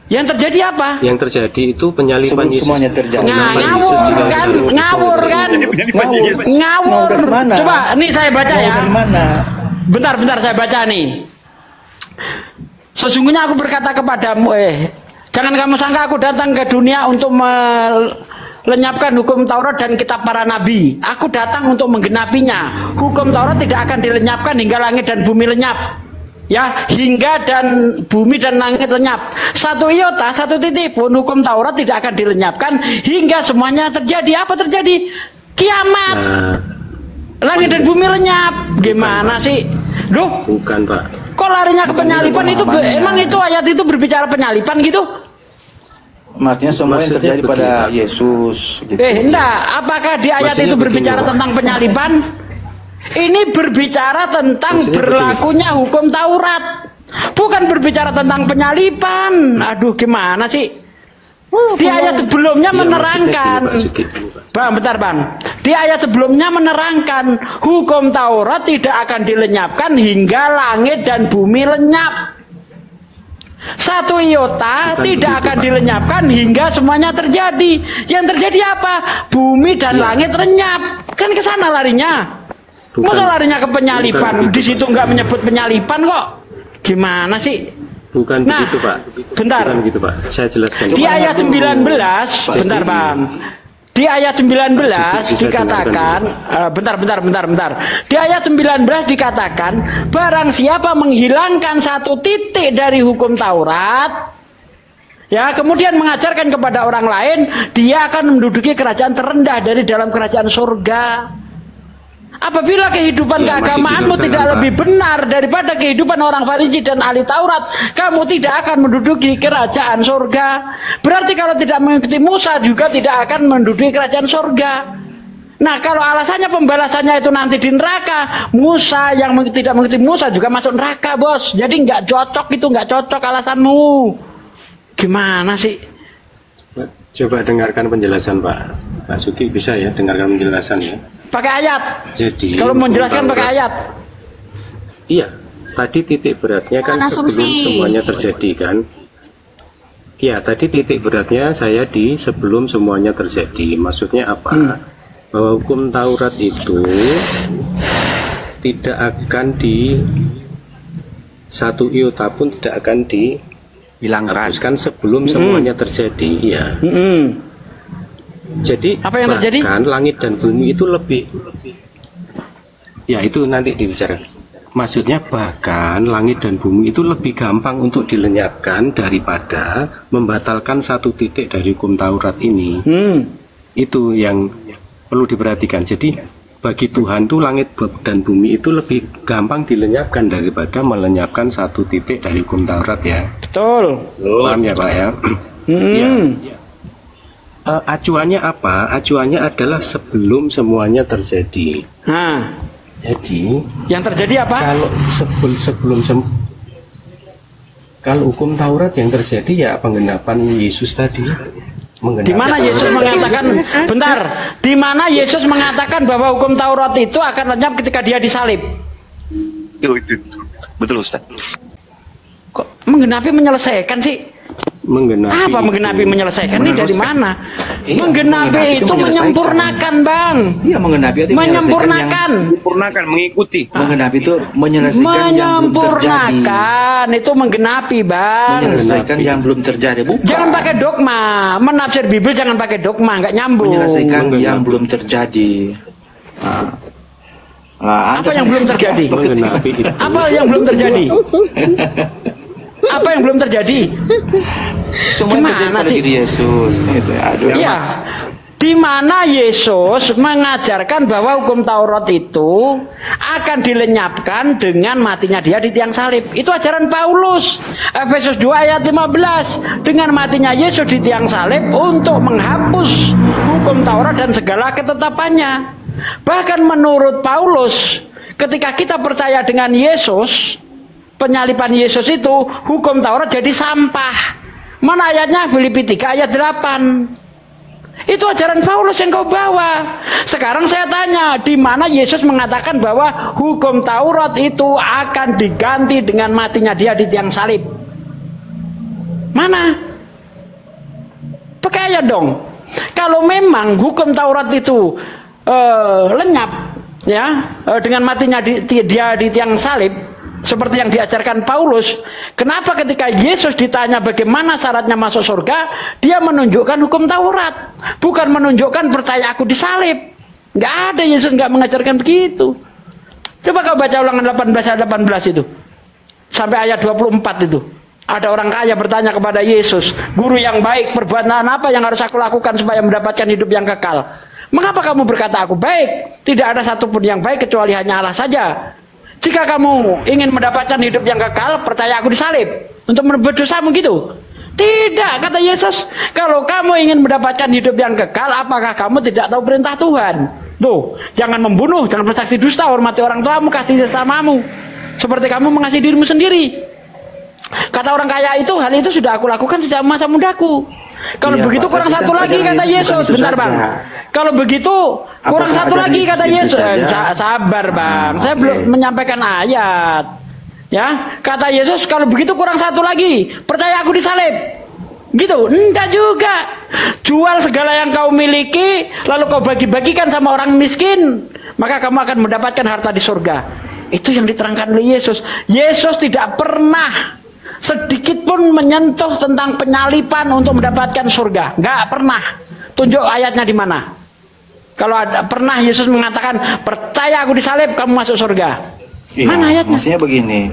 Yang terjadi apa? Yang terjadi itu penyaliban Sebelum Yesus. semuanya terjadi. Penyaliban Yesus Ngawur di dalam kan? Yesus. Ngawur kan? Ngawur. Ngawur. Dari mana? Coba, ini saya baca ya. Dari mana? Bentar saya baca nih. Sesungguhnya aku berkata kepadamu, jangan kamu sangka aku datang ke dunia untuk melenyapkan hukum Taurat dan kitab para nabi. Aku datang untuk menggenapinya. Hukum Taurat tidak akan dilenyapkan hingga langit dan bumi lenyap. Ya, hingga dan bumi dan langit lenyap. Satu iota, satu titik pun hukum Taurat tidak akan dilenyapkan hingga semuanya terjadi. Apa terjadi? Kiamat. Nah, Langit dan bumi lenyap. Gimana sih? Duh, bukan, Pak. kok larinya ke penyalipan itu? Emang itu ayat itu berbicara penyalipan gitu? Artinya semua yang Maksudnya terjadi pada begini. Yesus. Gitu. Enggak. Apakah di ayat Maksudnya itu berbicara begini, Pak. tentang penyalipan? Ini berbicara tentang Maksudnya berlakunya hukum Taurat. Bukan berbicara tentang penyalipan. Aduh, gimana sih? Di ayat sebelumnya Ya, menerangkan. maksudnya gini, Pak Sugi. Bang, bentar bang. Di ayat sebelumnya menerangkan hukum Taurat tidak akan dilenyapkan hingga langit dan bumi lenyap. Satu iota Bukan tidak begitu, akan Pak. dilenyapkan hingga semuanya terjadi. Yang terjadi apa? Bumi dan Iya. langit lenyap. Kan ke sana larinya. Bukan. Masa larinya ke penyalipan? Bukan Di begitu, situ Pak. nggak menyebut penyalipan kok. Gimana sih? Bukan Nah, begitu, Pak. bentar. Bukan begitu, Pak. Saya jelaskan. Di ayat 19, bentar bang. Di ayat 19 Bisa dikatakan, bentar. Di ayat 19 dikatakan, barang siapa menghilangkan satu titik dari hukum Taurat, ya, kemudian mengajarkan kepada orang lain, dia akan menduduki kerajaan terendah dari dalam kerajaan surga. Apabila kehidupan Ya, masih keagamaanmu di surga, tidak Pak. lebih benar daripada kehidupan orang Farisi dan ahli Taurat, kamu tidak akan menduduki kerajaan surga. Berarti kalau tidak mengikuti Musa juga tidak akan menduduki kerajaan surga. Nah, kalau alasannya pembalasannya itu nanti di neraka, Musa yang tidak mengikuti Musa juga masuk neraka, bos. Jadi nggak cocok itu, nggak cocok alasanmu. Gimana sih? Pak, coba dengarkan penjelasan Pak Sugi, bisa ya dengarkan penjelasan ya. Pakai ayat. Jadi Kalau mau menjelaskan pakai ayat. Iya, tadi titik beratnya kan Jangan sebelum asumsi. semuanya terjadi kan. Iya, tadi titik beratnya saya di sebelum semuanya terjadi. Maksudnya apa? Bahwa hukum Taurat itu tidak akan satu iota pun tidak akan Hilangkan. dihapuskan sebelum semuanya terjadi. Iya. Jadi Apa yang terjadi? bahkan langit dan bumi itu lebih, ya itu nanti dibicarakan. Maksudnya bahkan langit dan bumi itu lebih gampang untuk dilenyapkan daripada membatalkan satu titik dari hukum Taurat ini. Itu yang perlu diperhatikan. Jadi bagi Tuhan tuh langit dan bumi itu lebih gampang dilenyapkan daripada melenyapkan satu titik dari hukum Taurat ya. Betul. Paham ya Pak ya? Ya. Acuannya apa? Acuannya adalah sebelum semuanya terjadi. Nah, Jadi yang terjadi apa? kalau kalau hukum Taurat yang terjadi ya penggenapan Yesus tadi. Di mana Yesus mengatakan, bentar, di mana Yesus mengatakan bahwa hukum Taurat itu akan lenyap ketika dia disalib? Itu. Betul Ustaz. Kok menggenapi menyelesaikan sih? Menggenapi Apa menggenapi menyelesaikan ini dari mana? Iya, Menggenapi itu menyelesaikan. menyempurnakan, Bang. Iya, menggenapi itu Menyempurnakan. Sempurnakan, mengikuti. Menggenapi itu menyelesaikan yang belum terjadi. Menyempurnakan itu menggenapi, Bang. Menyelesaikan yang belum terjadi. Bukan. Jangan pakai dogma. Menafsir Bible jangan pakai dogma, nggak nyambung. Menyelesaikan yang belum terjadi. Nah, Apa yang belum terjadi? menggenapi itu. Apa yang belum terjadi? Apa yang belum terjadi? semua Gimana terjadi pada sih? diri Yesus. Itu, aduh, Ya, di mana Yesus mengajarkan bahwa hukum Taurat itu akan dilenyapkan dengan matinya dia di tiang salib. Itu ajaran Paulus. Efesus 2 ayat 15. Dengan matinya Yesus di tiang salib untuk menghapus hukum Taurat dan segala ketetapannya. Bahkan menurut Paulus, ketika kita percaya dengan Yesus, penyaliban Yesus itu, hukum Taurat jadi sampah. Mana ayatnya? Filipi 3 ayat 8. Itu ajaran Paulus yang kau bawa. Sekarang saya tanya, di mana Yesus mengatakan bahwa hukum Taurat itu akan diganti dengan matinya dia di tiang salib? Mana? Pakai ayat dong. Kalau memang hukum Taurat itu lenyap, ya, dengan matinya dia di tiang salib, seperti yang diajarkan Paulus, kenapa ketika Yesus ditanya bagaimana syaratnya masuk surga, dia menunjukkan hukum Taurat, bukan menunjukkan percaya aku disalib. Nggak ada, Yesus nggak mengajarkan begitu. Coba kau baca Ulangan 18 ayat 18 itu sampai ayat 24 itu. Ada orang kaya bertanya kepada Yesus, guru yang baik, perbuatan apa yang harus aku lakukan supaya mendapatkan hidup yang kekal? Mengapa kamu berkata aku baik? Tidak ada satupun yang baik kecuali hanya Allah saja. Jika kamu ingin mendapatkan hidup yang kekal, percaya aku disalib untuk menebus dosamu gitu. Tidak, kata Yesus. Kalau kamu ingin mendapatkan hidup yang kekal, apakah kamu tidak tahu perintah Tuhan? Tuh, jangan membunuh, jangan bersaksi dusta, hormati orang tuamu, kasih sesamamu, seperti kamu mengasihi dirimu sendiri. Kata orang kaya itu, hal itu sudah aku lakukan sejak masa mudaku. Kalau Iya, begitu Pak, kurang tapi satu kan lagi, ajaran kata Yesus Yesus. bukan itu Bentar, Bang. saja. Kalau begitu kurang Apakah satu ajaran lagi, Yesus kata itu Yesus. saja? Sabar, Bang. Saya oke. belum menyampaikan ayat. Ya, kata Yesus, kalau begitu kurang satu lagi, percaya aku disalib. Gitu, enggak juga. Jual segala yang kau miliki, lalu kau bagi-bagikan sama orang miskin, maka kamu akan mendapatkan harta di surga. Itu yang diterangkan oleh Yesus. Yesus tidak pernah sedikit pun menyentuh tentang penyalipan untuk mendapatkan surga. Enggak pernah. Tunjuk ayatnya di mana. Kalau ada, pernah Yesus mengatakan, percaya aku disalib, kamu masuk surga. Iya, Mana ayatnya? maksudnya begini.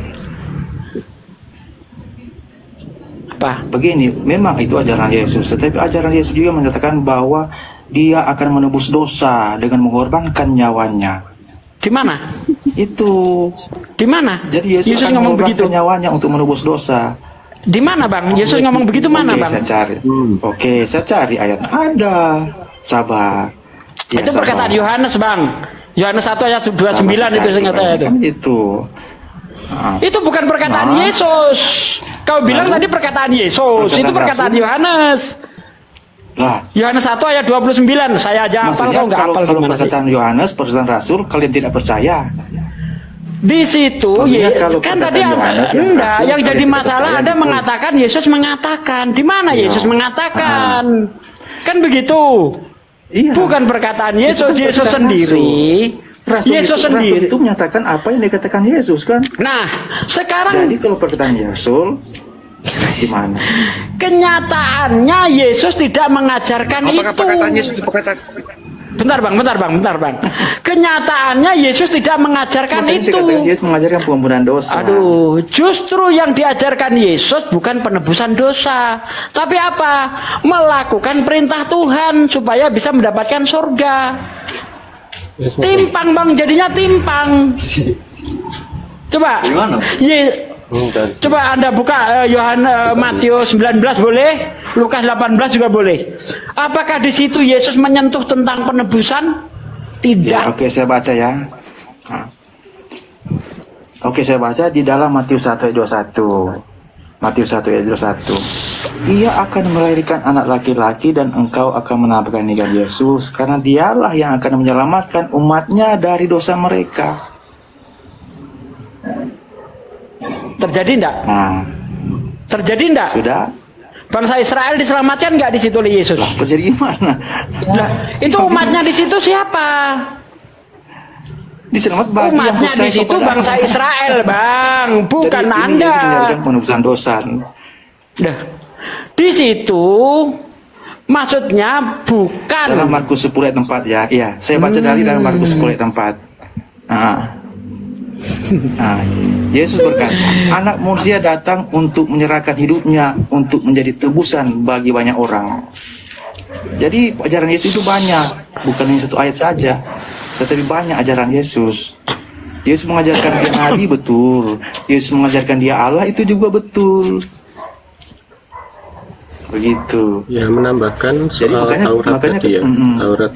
Apa? Begini, memang itu ajaran Yesus, tetapi ajaran Yesus juga menyatakan bahwa dia akan menebus dosa dengan mengorbankan nyawanya. Di mana? Itu. Di mana? Jadi Yesus akan ngomong mengorbankan begitu. nyawanya untuk menebus dosa. Di mana, Bang? Yesus ngomong begitu mana, Oke, Bang? saya cari. Oke, saya cari ayat. Ada. Sabar. Ya, Itu sabar. perkataan Yohanes, Bang. Yohanes 1 ayat 29 Sabar, saya itu cari. saya kata itu. Kan itu. Nah, Itu bukan perkataan Nah. Yesus. Kau bilang Lalu? tadi perkataan Yesus. Perkataan Itu perkataan Rasul? Yohanes. lah, Yohanes 1 ayat 29. Saya aja hafal, maksudnya kau nggak kalau, hafal kalau gimana sih? perkataan Yohanes, perkataan Rasul, kalian tidak percaya. Di situ Maksudnya kalau kan perkataan tadi Yohanes yang enggak, Rasul, yang jadi kalian tidak masalah percaya ada gitu. mengatakan Yesus mengatakan. Di mana Iya. Yesus mengatakan? Kan begitu. Iya. Bukan perkataan Itu Yesus, kan Yesus perkataan sendiri. Rasul Yesus itu, sendiri. Rasul itu menyatakan apa yang dikatakan Yesus kan. Nah, sekarang Jadi kalau perkataan Rasul gimana? kenyataannya Yesus tidak mengajarkan Apakah itu. perkataan Yesus itu perkataan? Bentar bang. Kenyataannya Yesus tidak mengajarkan Makanya itu. dikatakan Yesus mengajarkan pengampunan dosa. Aduh, justru yang diajarkan Yesus bukan penebusan dosa, tapi apa? Melakukan perintah Tuhan supaya bisa mendapatkan surga. Timpang bang, jadinya timpang. Coba. Coba Anda buka Matius 19 boleh, Lukas 18 juga boleh. Apakah di situ Yesus menyentuh tentang penebusan? Tidak. Ya, oke, saya baca ya. Nah. Oke, saya baca di dalam Matius 1 ayat 21. Matius 1 ayat 21. Ia akan melahirkan anak laki-laki dan engkau akan menabrakan Yesus, karena dialah yang akan menyelamatkan umatnya dari dosa mereka. Terjadi enggak? Nah, Terjadi enggak? Sudah. Bangsa Israel diselamatkan enggak di situ oleh Yesus? Lah, terjadi gimana? Lah, itu umatnya di situ siapa? Diselamat bagi yang Umatnya percaya di situ kepada bangsa Allah. Israel, Bang, bukan Jadi, ini Anda. Yesus menyatakan penebusan dosa. Dah. Di situ maksudnya bukan Dalam Markus 10 ayat 4 ya. Iya, saya baca dari dalam Markus 10 ayat 4. Nah, Yesus berkata, anak manusia datang untuk menyerahkan hidupnya untuk menjadi tebusan bagi banyak orang. Jadi ajaran Yesus itu banyak, bukan hanya satu ayat saja, tetapi banyak ajaran Yesus. Yesus mengajarkan dia nabi, betul. Yesus mengajarkan dia Allah, itu juga betul. Begitu. Ya, menambahkan Jadi soal Taurat tadi ya. Taurat.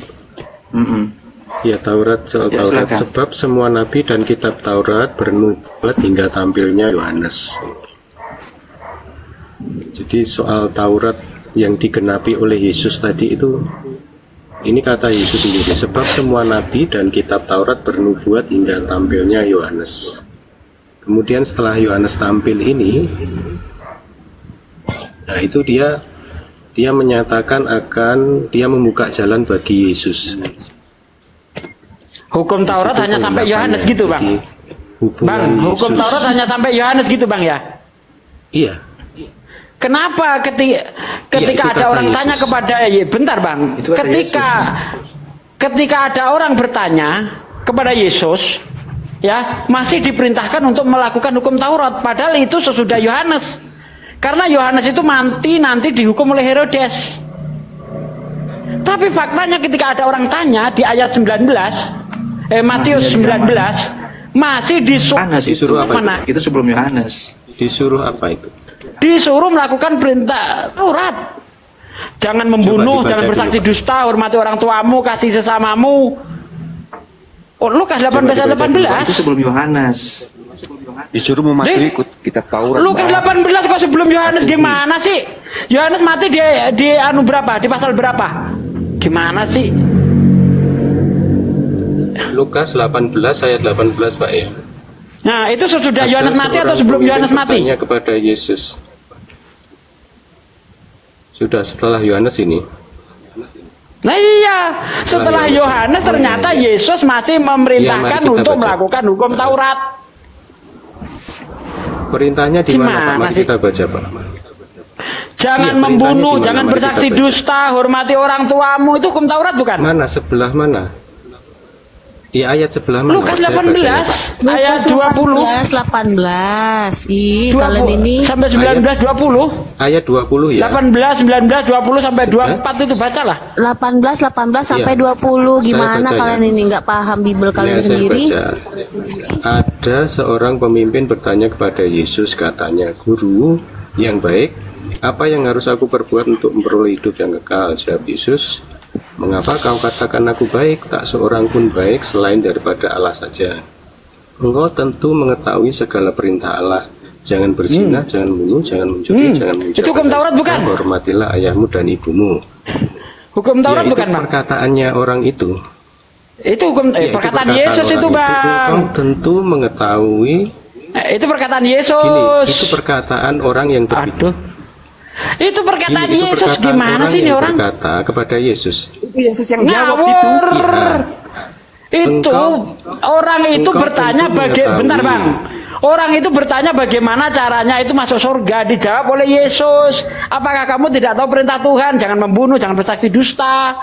Ya, Taurat, soal Ya, Taurat. silakan. Sebab semua nabi dan kitab Taurat bernubuat hingga tampilnya Yohanes. Jadi soal Taurat yang digenapi oleh Yesus tadi itu, ini kata Yesus sendiri, sebab semua nabi dan kitab Taurat bernubuat hingga tampilnya Yohanes. Kemudian setelah Yohanes tampil ini, nah itu dia menyatakan akan dia membuka jalan bagi Yesus. hukum Taurat Di situ hanya sampai Yohanes penggenapannya. gitu, Bang. Jadi, hubungan Bang, hukum Yesus- Taurat hanya sampai Yohanes gitu, Bang ya. Iya. Kenapa ketika itu ada kata orang Yesus. tanya kepada bentar, Bang. Itu kata Ketika ada orang bertanya kepada Yesus, ya, masih diperintahkan untuk melakukan hukum Taurat, padahal itu sesudah Yohanes. Karena Yohanes itu nanti dihukum oleh Herodes. Tapi faktanya ketika ada orang tanya di ayat 19, Matius 19, masih Yohanes itu Disuruh apa mana? Itu sebelum Yohanes. Disuruh apa itu? Disuruh melakukan perintah Taurat. Jangan membunuh, Coba dibaca jangan bersaksi dulu, Pak. dusta, hormati orang tuamu, kasih sesamamu. Oh, Lukas 18 ayat Coba dibaca 18. Itu sebelum Yohanes. Disuruh mematuhi kitab Taurat. Lukas 18 kok sebelum Yohanes gimana sih? Yohanes mati di anu berapa? Di pasal berapa? Gimana sih? Lukas 18 ayat 18, Pak ya. Nah, itu sesudah Ada Yohanes mati atau seorang sebelum pemimpin Yohanes mati? bertanya kepada Yesus. Sudah setelah Yohanes ini. Nah iya, setelah Yohanes ternyata Yesus masih memerintahkan Iya, mari kita untuk baca. melakukan hukum Taurat. Perintahnya di mana, Pak? Gimana Mari sih? kita baca, Pak. Jangan Iya, membunuh, perintahnya di mana? jangan Mari bersaksi kita baca. dusta, hormati orang tuamu, itu hukum Taurat bukan? Mana, sebelah mana? Iya, ayat sebelah mana? Lukas Saya bacanya, 18 Pak. ayat 20. 18. Ih, kalian ini sampai 19 20. Ayat 20 ya. 18 19 20 sampai 24 itu bacalah. 18 sampai Iya. 20. Saya Gimana baca, kalian ya. ini nggak paham Bible kalian Ya, saya sendiri? baca. Ada seorang pemimpin bertanya kepada Yesus, katanya, Guru yang baik, apa yang harus aku perbuat untuk memperoleh hidup yang kekal? Jawab Yesus, mengapa kau katakan aku baik? Tak seorang pun baik selain daripada Allah saja. Engkau tentu mengetahui segala perintah Allah. Jangan berzina, jangan bunuh, jangan mencuri, jangan Itu hukum Taurat bukan? Hormatilah ayahmu dan ibumu. Hukum Taurat Ya, itu bukan, Bang? perkataannya orang itu. Itu hukum Ya, itu perkataan perkataan Yesus orang itu, Bang. Engkau tentu mengetahui. Itu perkataan Gini, Yesus. itu perkataan orang yang berbeda. Aduh. Itu perkataan Gini, itu Yesus perkataan gimana sih ini yang orang? berkata kepada Yesus. Itu Yesus yang jawab itu. Ngawur. Itu Engkau- orang itu engkau bertanya tentu mengetahui. bentar, Bang. Orang itu bertanya bagaimana caranya itu masuk surga, dijawab oleh Yesus. Apakah kamu tidak tahu perintah Tuhan? Jangan membunuh, jangan bersaksi dusta.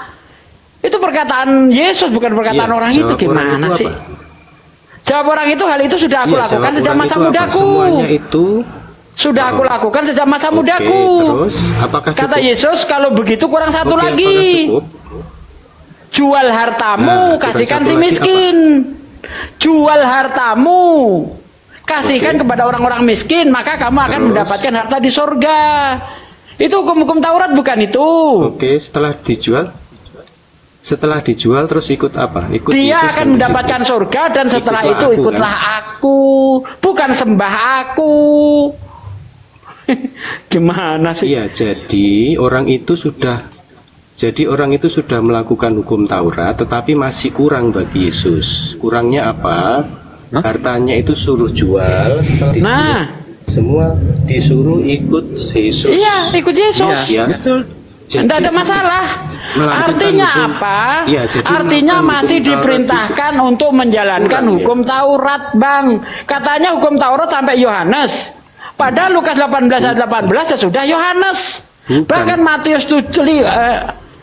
Itu perkataan Yesus, bukan perkataan Iya, orang itu. jawab orang Gimana itu sih? apa? Jawab orang itu, hal itu sudah aku Iya, lakukan jawab sejak orang masa itu apa? mudaku. Semuanya itu. Sudah aku lakukan sejak masa Oke, mudaku. terus apakah Kata cukup? Yesus, kalau begitu kurang satu Oke, lagi. apakah cukup? Jual hartamu, Nah, kurang kasihkan satu si lagi miskin. Jual hartamu, kasihkan Oke. kepada orang-orang miskin, maka kamu akan Terus? mendapatkan harta di surga. Itu hukum-hukum Taurat bukan itu? Oke, setelah dijual terus ikut apa? Ikut Dia Yesus akan kan di mendapatkan situ. surga dan setelah Ikutlah itu aku, ikutlah kan? aku, bukan sembah aku. Gimana sih? Iya, jadi orang itu sudah melakukan hukum Taurat, tetapi masih kurang bagi Yesus. Kurangnya apa? Hartanya itu suruh jual, setelah dijual, Nah, semua disuruh ikut Yesus. Iya, ikut Yesus. Ya, betul. Tidak ada masalah. Artinya apa? Ya, artinya masih diperintahkan untuk menjalankan hukum Taurat, Bang. Katanya hukum Taurat sampai Yohanes. Padahal Lukas 18 ayat 18 sudah Yohanes. Bahkan Matius 7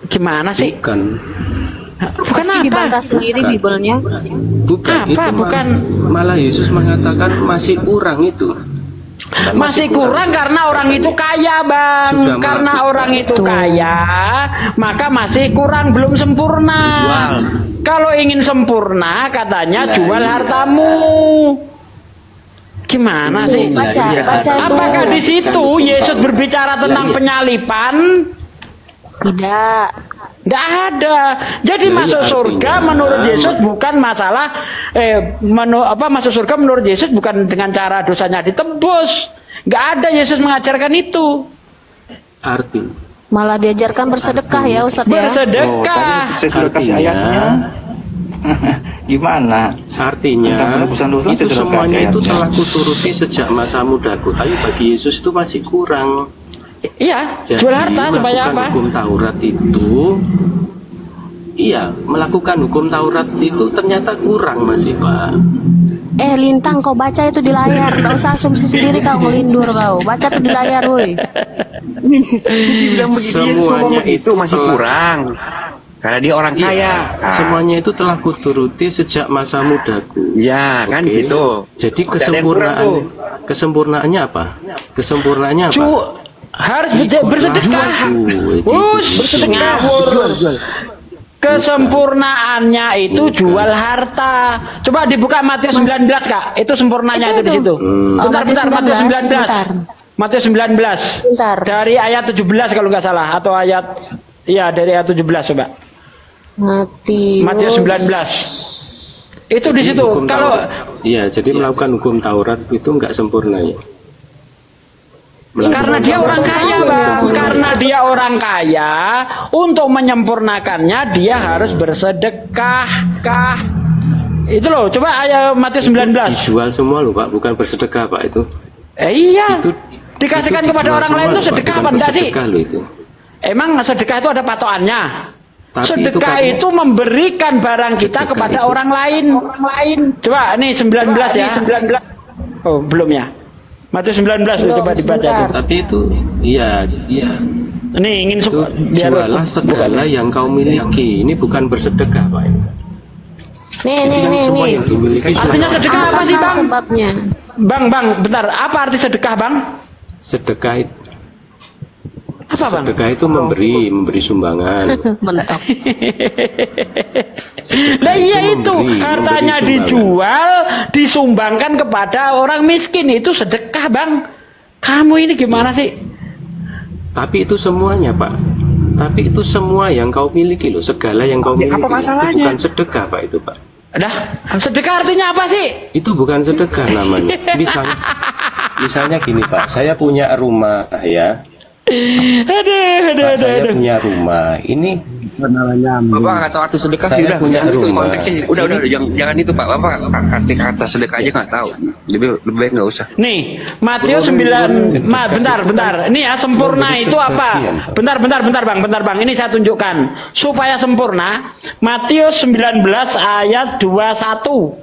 gimana sih? Bukan Masih dibantah sendiri Bible-nya. Bukan. Apa? Bukan. Malah Yesus mengatakan masih kurang itu. Masih kurang karena orang itu kaya, Bang. Karena orang itu kaya, maka masih kurang, belum sempurna. Kalau ingin sempurna, katanya jual hartamu. Gimana sih? Baca itu. Apakah di situ Yesus berbicara tentang penyalipan? Tidak. Tidak ada. Jadi masuk surga menurut Yesus bukan masalah masuk surga menurut Yesus bukan dengan cara dosanya ditebus. Nggak ada, Yesus mengajarkan itu. Arti Malah diajarkan bersedekah ya Ustadz ya. Bersedekah. Tadi saya sudah kasih ayatnya. Gimana? Artinya Tentang penebusan dosa itu saya sudah semuanya kasih itu ayatnya. telah kuturuti sejak masa mudaku. Tapi bagi Yesus itu masih kurang. Iya, Jadi, jual harta supaya melakukan apa? hukum Taurat itu, melakukan hukum Taurat itu ternyata kurang masih, Pak. Lintang, kau baca itu di layar. Gak usah asumsi sendiri kau, ngelindur kau. Baca tuh di layar, woi. Dibilang begitu, Semuanya itu masih kurang. Karena dia orang kaya. Semuanya itu telah kuturuti sejak masa mudaku. Ya, kan Oke. gitu. Jadi Ada yang kurang tuh. kesempurnaannya apa? Kesempurnaannya apa? Harus bersedekah. Bersedekah. Kesempurnaannya itu jual harta. Coba dibuka Matius 19, Kak. Itu sempurnanya itu di situ. Bentar, Matius 19. Bentar. Matius 19. Bentar. Dari ayat 17 kalau nggak salah, atau ayat dari ayat 17 coba. Matius 19. Itu di situ. Hukum Kalau Taurat. Jadi melakukan hukum Taurat itu nggak sempurna ya. karena dia orang kaya, Bang. Karena dia orang kaya, untuk menyempurnakannya dia harus bersedekah. Itu loh, coba ayat Matius 19. Dijual semua loh, Pak, bukan bersedekah, Pak, itu. Iya. Itu Dikasihkan itu kepada dijual orang lain semua itu loh, Pak, sedekah bukan apa enggak sih? bersedekah loh itu. Emang sedekah itu ada patokannya. Tapi Sedekah itu itu memberikan barang kita Sedekah kepada itu. orang lain. Coba ini 19 ya. 19. Oh, belum ya. Matius 19 coba dibaca tuh. Tapi itu iya. Ini ingin Itu jualah segala yang kau miliki. Ini bukan bersedekah, Pak. Nih. Artinya sedekah apa sih, Bang? Sebabnya. Bang, bentar. Apa arti sedekah, Bang? Sedekah itu Apa, Bang? Sedekah itu memberi sumbangan. Mentok. Nah iya itu memberi hartanya sumbangan. dijual, disumbangkan kepada orang miskin, itu sedekah, Bang. Kamu ini gimana sih? Tapi itu semuanya, Pak. Tapi itu semua yang kau miliki loh, segala yang kau miliki. apa masalahnya? Itu bukan sedekah, Pak, itu, Pak. Dah, sedekah artinya apa sih? Itu bukan sedekah namanya. Misalnya gini, Pak, saya punya rumah ya. Pak, saya punya rumah. Ini Bapak nggak tahu arti sedekah sih, Saya udah. punya Jangan itu rumah. konteksnya. Udah, jangan itu, Pak. Bapak arti kata sedekah aja nggak tahu. Lebih baik nggak usah. Nih, Matius 9, bentar. Ini ya, sempurna itu apa? Bentar, Bang. Ini saya tunjukkan. Supaya sempurna, Matius 19 ayat 21.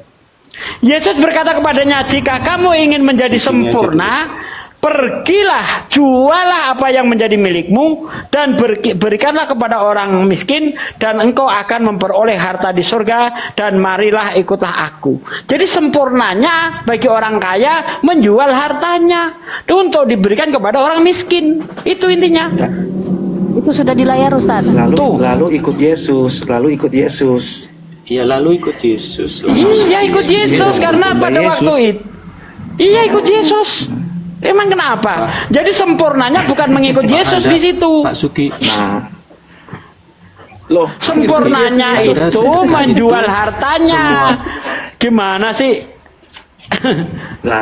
Yesus berkata kepadanya, jika kamu ingin menjadi sempurna, pergilah, jualah apa yang menjadi milikmu, dan berikanlah kepada orang miskin, dan engkau akan memperoleh harta di surga, dan marilah ikutlah aku. Jadi sempurnanya bagi orang kaya menjual hartanya untuk diberikan kepada orang miskin. Itu intinya. Itu sudah di layar, Ustaz. Lalu ikut Yesus. ya lalu ikut Yesus. Iya, ikut Yesus karena pada waktu itu. Iya, ikut Yesus. Emang kenapa? Jadi sempurnanya bukan mengikut Yesus di situ. Pak Sugi. Nah, loh, Sempurnanya itu menjual hartanya. Gimana sih?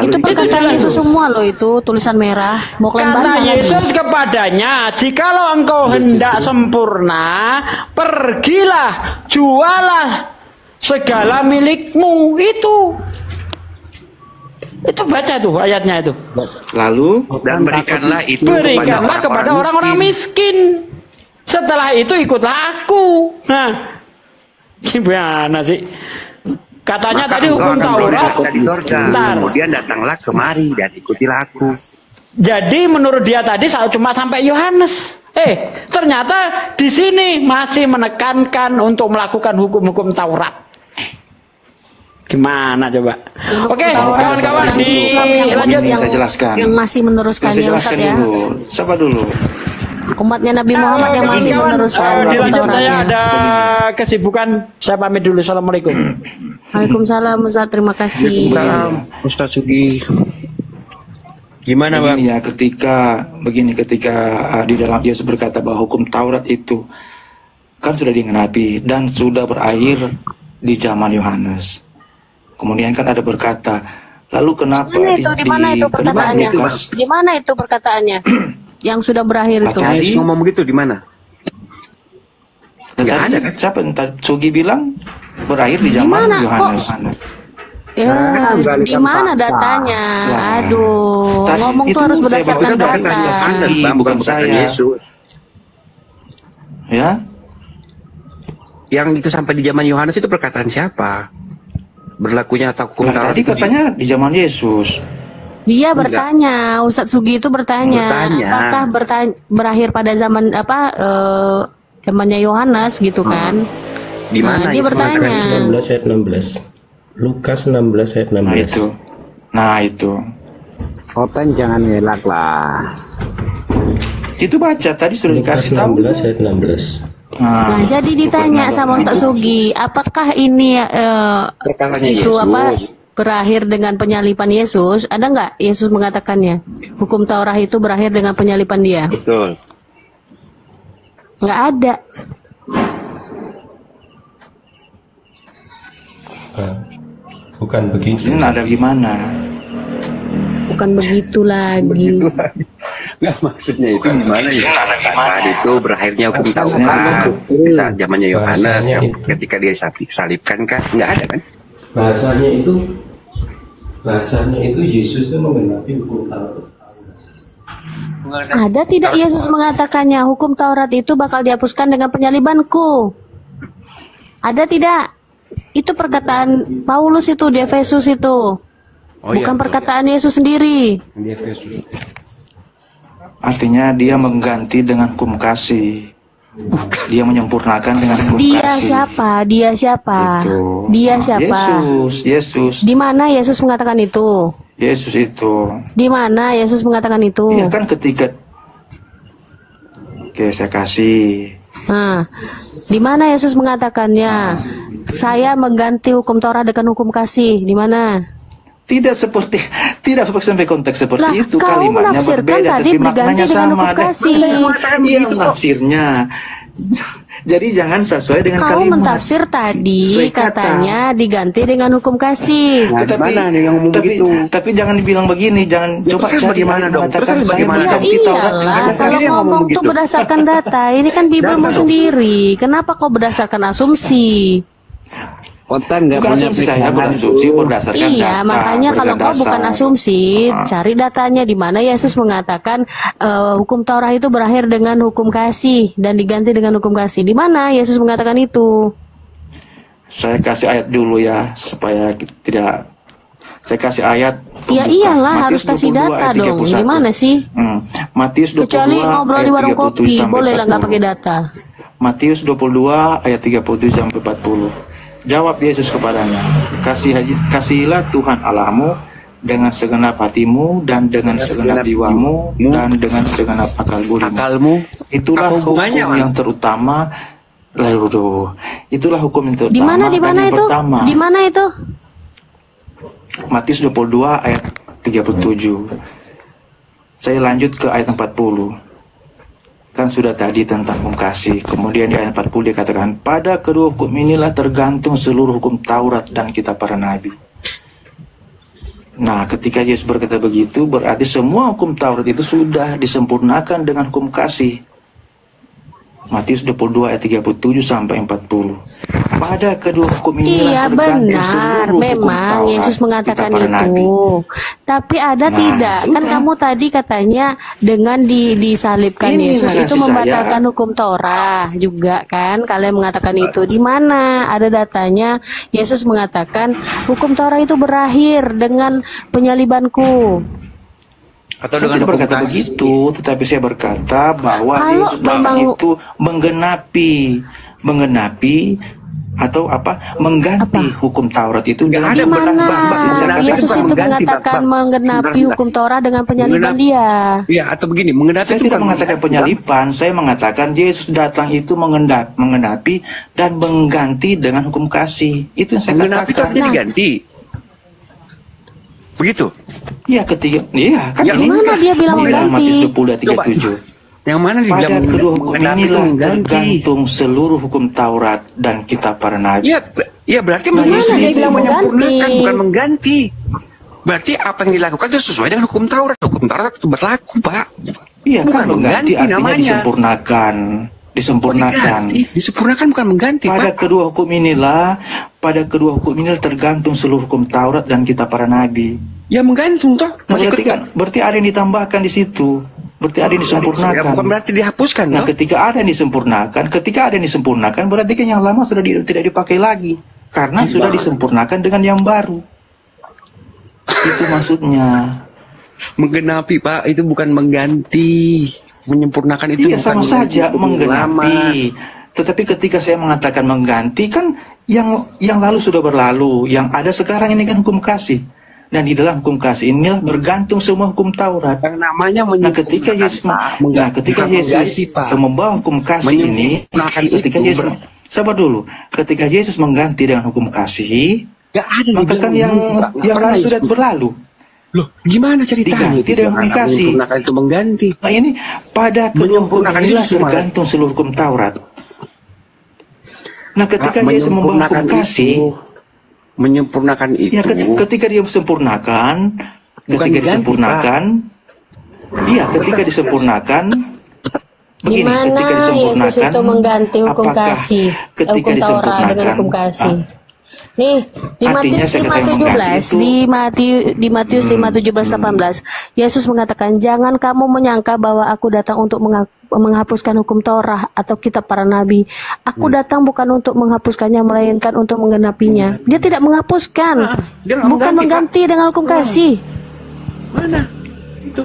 Itu perkataan Yesus semua loh, itu tulisan merah. Mau kalian Kata bantah lagi? Yesus kepadanya, jikalau engkau hendak sempurna, pergilah, jualah segala milikmu. Itu Itu baca tuh ayatnya itu. Lalu Dan berikanlah itu Berikanlah kepada orang-orang miskin. Setelah itu ikutlah aku. Nah, gimana sih? Katanya maka tadi engkau hukum akan beroleh Taurat. harta di sorga. Bentar. Kemudian datanglah kemari dan ikutilah aku. Jadi menurut dia tadi cuma sampai Yohanes. Ternyata di sini masih menekankan untuk melakukan hukum-hukum Taurat. Gimana coba? Oke, kawan-kawan dilanjut yang saya jelaskan. Yang masih meneruskannya Saya Ustaz jelaskan ya. dulu. Siapa dulu? Umatnya Nabi Muhammad yang masih meneruskan hukum dilanjut, saya Tauratnya. ada kesibukan. Saya pamit dulu. Assalamualaikum. Waalaikumsalam Ustaz, terima kasih. Ustaz Sugi. Gimana Bang? Begini ya, ketika di dalam Yesus berkata bahwa hukum Taurat itu kan sudah digenapi dan sudah berakhir di zaman Yohanes. Kemudian kan ada berkata, lalu kenapa Di mana itu perkataannya? Di mana itu perkataannya? Yang sudah berakhir itu. Baca. Yesus ngomong begitu di mana? Dan Nggak tadi ada, kan? siapa yang tadi Sugi bilang berakhir di Di zaman mana? Yohanes. Ya, di mana datanya? Wah. Aduh, Tadi ngomong itu tuh harus saya berdasarkan baca dari data. Yohanes, Sugi, Bang, bukan perkataan saya. Yesus. Ya, Yang itu sampai di zaman Yohanes itu perkataan siapa? Berlakunya atau hukum nah, Taurat tadi itu katanya di zaman Yesus. Dia bertanya, Ustadz Sugi itu bertanya, apakah berakhir pada zaman zamannya Yohanes gitu kan? di mana? Dia Yesus bertanya. mengatakan itu? 16 ayat 16. Lukas 16 ayat 16. Nah itu. Otan jangan ngelak lah. Itu baca tadi sudah Lukas dikasih tahu. 16 ayat 16. Nah, jadi ditanya sama Ustadz Sugi, apakah ini Perkataan itu Yesus. apa berakhir dengan penyalipan Yesus? Ada nggak Yesus mengatakannya? Hukum Taurat itu berakhir dengan penyalipan dia? Betul. Nggak ada. Bukan begitu. Ini ada gimana? Bukan begitu lagi. Nggak, maksudnya itu gimana ya? Saat itu berakhirnya hukum Taurat di saat zamannya Yohanes Bahasanya yang itu. ketika dia salibkan kan nggak ada kan? Bahasanya itu Yesus itu menggenapi hukum Taurat. Ada tidak Yesus mengatakannya hukum Taurat itu bakal dihapuskan dengan penyalibanku? Ada tidak? Itu perkataan Paulus itu di Efesus itu. Bukan perkataan Yesus sendiri. Di Efesus. Artinya dia mengganti dengan hukum kasih. Dia menyempurnakan dengan hukum Dia kasih. siapa? Dia siapa? Itu. Dia siapa? Yesus. Di mana Yesus mengatakan itu? Yesus itu. Di mana Yesus mengatakan itu? Iya kan ketika Oke, saya kasih. Nah, di mana Yesus mengatakannya? Saya mengganti hukum Taurat dengan hukum kasih. Di mana? Tidak sampai konteks seperti Lah, itu. kau Kalimatnya menafsirkan berbeda, tadi tapi diganti maknanya dengan sama. hukum kasih. Iya, tafsirnya. Jadi jangan sesuai dengan Kau kalimat. mentafsir tadi Sesuai kata. katanya diganti dengan hukum kasih. Nah, gimana nih yang ngomong begitu? Tapi jangan dibilang begini, jangan coba terus cari bagaimana dong? mengatakan Terus saya bagaimana Ya dong? mengganti Taurat iyalah, dengan kalau Sendiri yang ngomong ngomong tuh begitu. berdasarkan data. Ini kan Bibelmu sendiri. Kenapa kau berdasarkan asumsi? Otan nggak Bukan punya asumsi saya, pegangan berasumsi tuh. berdasarkan Iya, data. makanya kalau kau berdasar. bukan asumsi, cari datanya di mana Yesus mengatakan hukum Taurat itu berakhir dengan hukum kasih dan diganti dengan hukum kasih. Di mana Yesus mengatakan itu? Saya kasih ayat dulu ya supaya tidak. Saya kasih ayat. Ya pembuka. iyalah, Matius harus kasih 22 data ayat dong. 31. Gimana sih? Matius 22 Kecuali ngobrol ayat di warung 37 kopi, sampai boleh lah nggak 40. pakai data. Matius 22 ayat 37 sampai 40. Jawab Yesus kepadanya, kasihilah Tuhan Allahmu dengan segenap hatimu dan dengan segenap jiwamu dan dengan segenap akal budimu. Akalmu. Itulah Apa hukum hubungannya, Man? yang terutama. Lalu, itulah hukum yang terutama. Di mana dan yang itu? pertama. Di mana itu? Matius 22 ayat 37. Saya lanjut ke ayat 40. Kan sudah tadi tentang hukum kasih. Kemudian di ayat 40 dikatakan, pada kedua hukum inilah tergantung seluruh hukum Taurat dan kitab para nabi. Nah, ketika Yesus berkata begitu, berarti semua hukum Taurat itu sudah disempurnakan dengan hukum kasih. Matius 22 ayat 37 sampai 40. Pada kedua hukum ini Iya benar, memang Yesus mengatakan itu. Tapi ada tidak? Kan kamu tadi katanya dengan disalibkan Ini Yesus itu narasi membatalkan saya. hukum Torah juga kan? Kalian mengatakan itu. Di mana ada datanya? Yesus mengatakan hukum Torah itu berakhir dengan penyalibanku. Atau Saya dengan tidak hukum berkata kasih. begitu, tetapi saya berkata bahwa Kalau Yesus datang memang- itu menggenapi atau mengganti hukum Taurat itu Nggak dengan ada Di mana Yesus bukan itu mengganti, mengatakan Bang. menggenapi Sebentar. hukum Torah dengan penyaliban Menggenapi. dia? Iya, atau begini, menggenapi Saya itu tidak bukan mengatakan penyaliban, saya mengatakan Yesus datang itu menggenapi dan mengganti dengan hukum kasih. Itu yang saya menggenapi itu katakan. artinya diganti. Begitu. Iya ketika, iya kan Yang ini mana dia bilang dalam mengganti? Matius 20 ayat 37. Yang mana Pada dibilang kedua hukum menggenapi itu inilah mengganti. tergantung seluruh hukum Taurat dan kitab para nabi. Iya, iya berarti Di mana Yesus dia itu bilang menyempurnakan, mengganti? bukan mengganti. Berarti apa yang dilakukan itu sesuai dengan hukum Taurat. Hukum Taurat itu berlaku, Pak. Iya Bukan kan mengganti mengganti artinya namanya. disempurnakan. Disempurnakan. Disempurnakan bukan mengganti, Pada Pak. kedua hukum inilah tergantung seluruh hukum Taurat dan kitab para nabi. Ya menggantung toh. Nah, Masih berarti ada yang ditambahkan di situ. Berarti ada yang Ya, disempurnakan. bukan berarti dihapuskan Nah, toh. ketika ada yang disempurnakan, berarti kan yang lama sudah tidak dipakai lagi karena sudah disempurnakan dengan yang baru. Itu maksudnya. Menggenapi, Pak, itu bukan mengganti. Menyempurnakan itu Iya, bukan sama saja mengganti hukum lama. menggenapi. Tetapi ketika saya mengatakan mengganti kan yang lalu sudah berlalu, yang ada sekarang ini kan hukum kasih. Dan di dalam hukum kasih inilah bergantung semua hukum Taurat. Yang namanya Nah, ketika Yesus membawa hukum kasih ini, ketika Yesus sabar dulu, ketika Yesus mengganti dengan hukum kasih, Gak ada maka kan yang lalu sudah berlalu. Loh, gimana ceritanya? Diganti dengan hukum kasih. Menyempurnakan itu mengganti. Nah ini pada kedua hukum Menyempurnakan inilah itu cuma- tergantung seluruh hukum Taurat. Nah, ketika Yesus membawa hukum kasih, menyempurnakan itu. ya ketika dia sempurnakan, Bukan diganti, ketika disempurnakan, Di mana Yesus itu mengganti hukum apakah kasih, ketika hukum Taurat dengan hukum kasih? Nih, di Artinya Matius saya katakan 5:17, di Matius 5:17-18, Yesus mengatakan, "Jangan kamu menyangka bahwa aku datang untuk menghapuskan hukum Torah atau kitab para nabi. Aku datang bukan untuk menghapuskannya, melainkan untuk menggenapinya." Dia tidak menghapuskan, dia nggak bukan mengganti, mengganti dengan hukum kasih. Mana? Itu.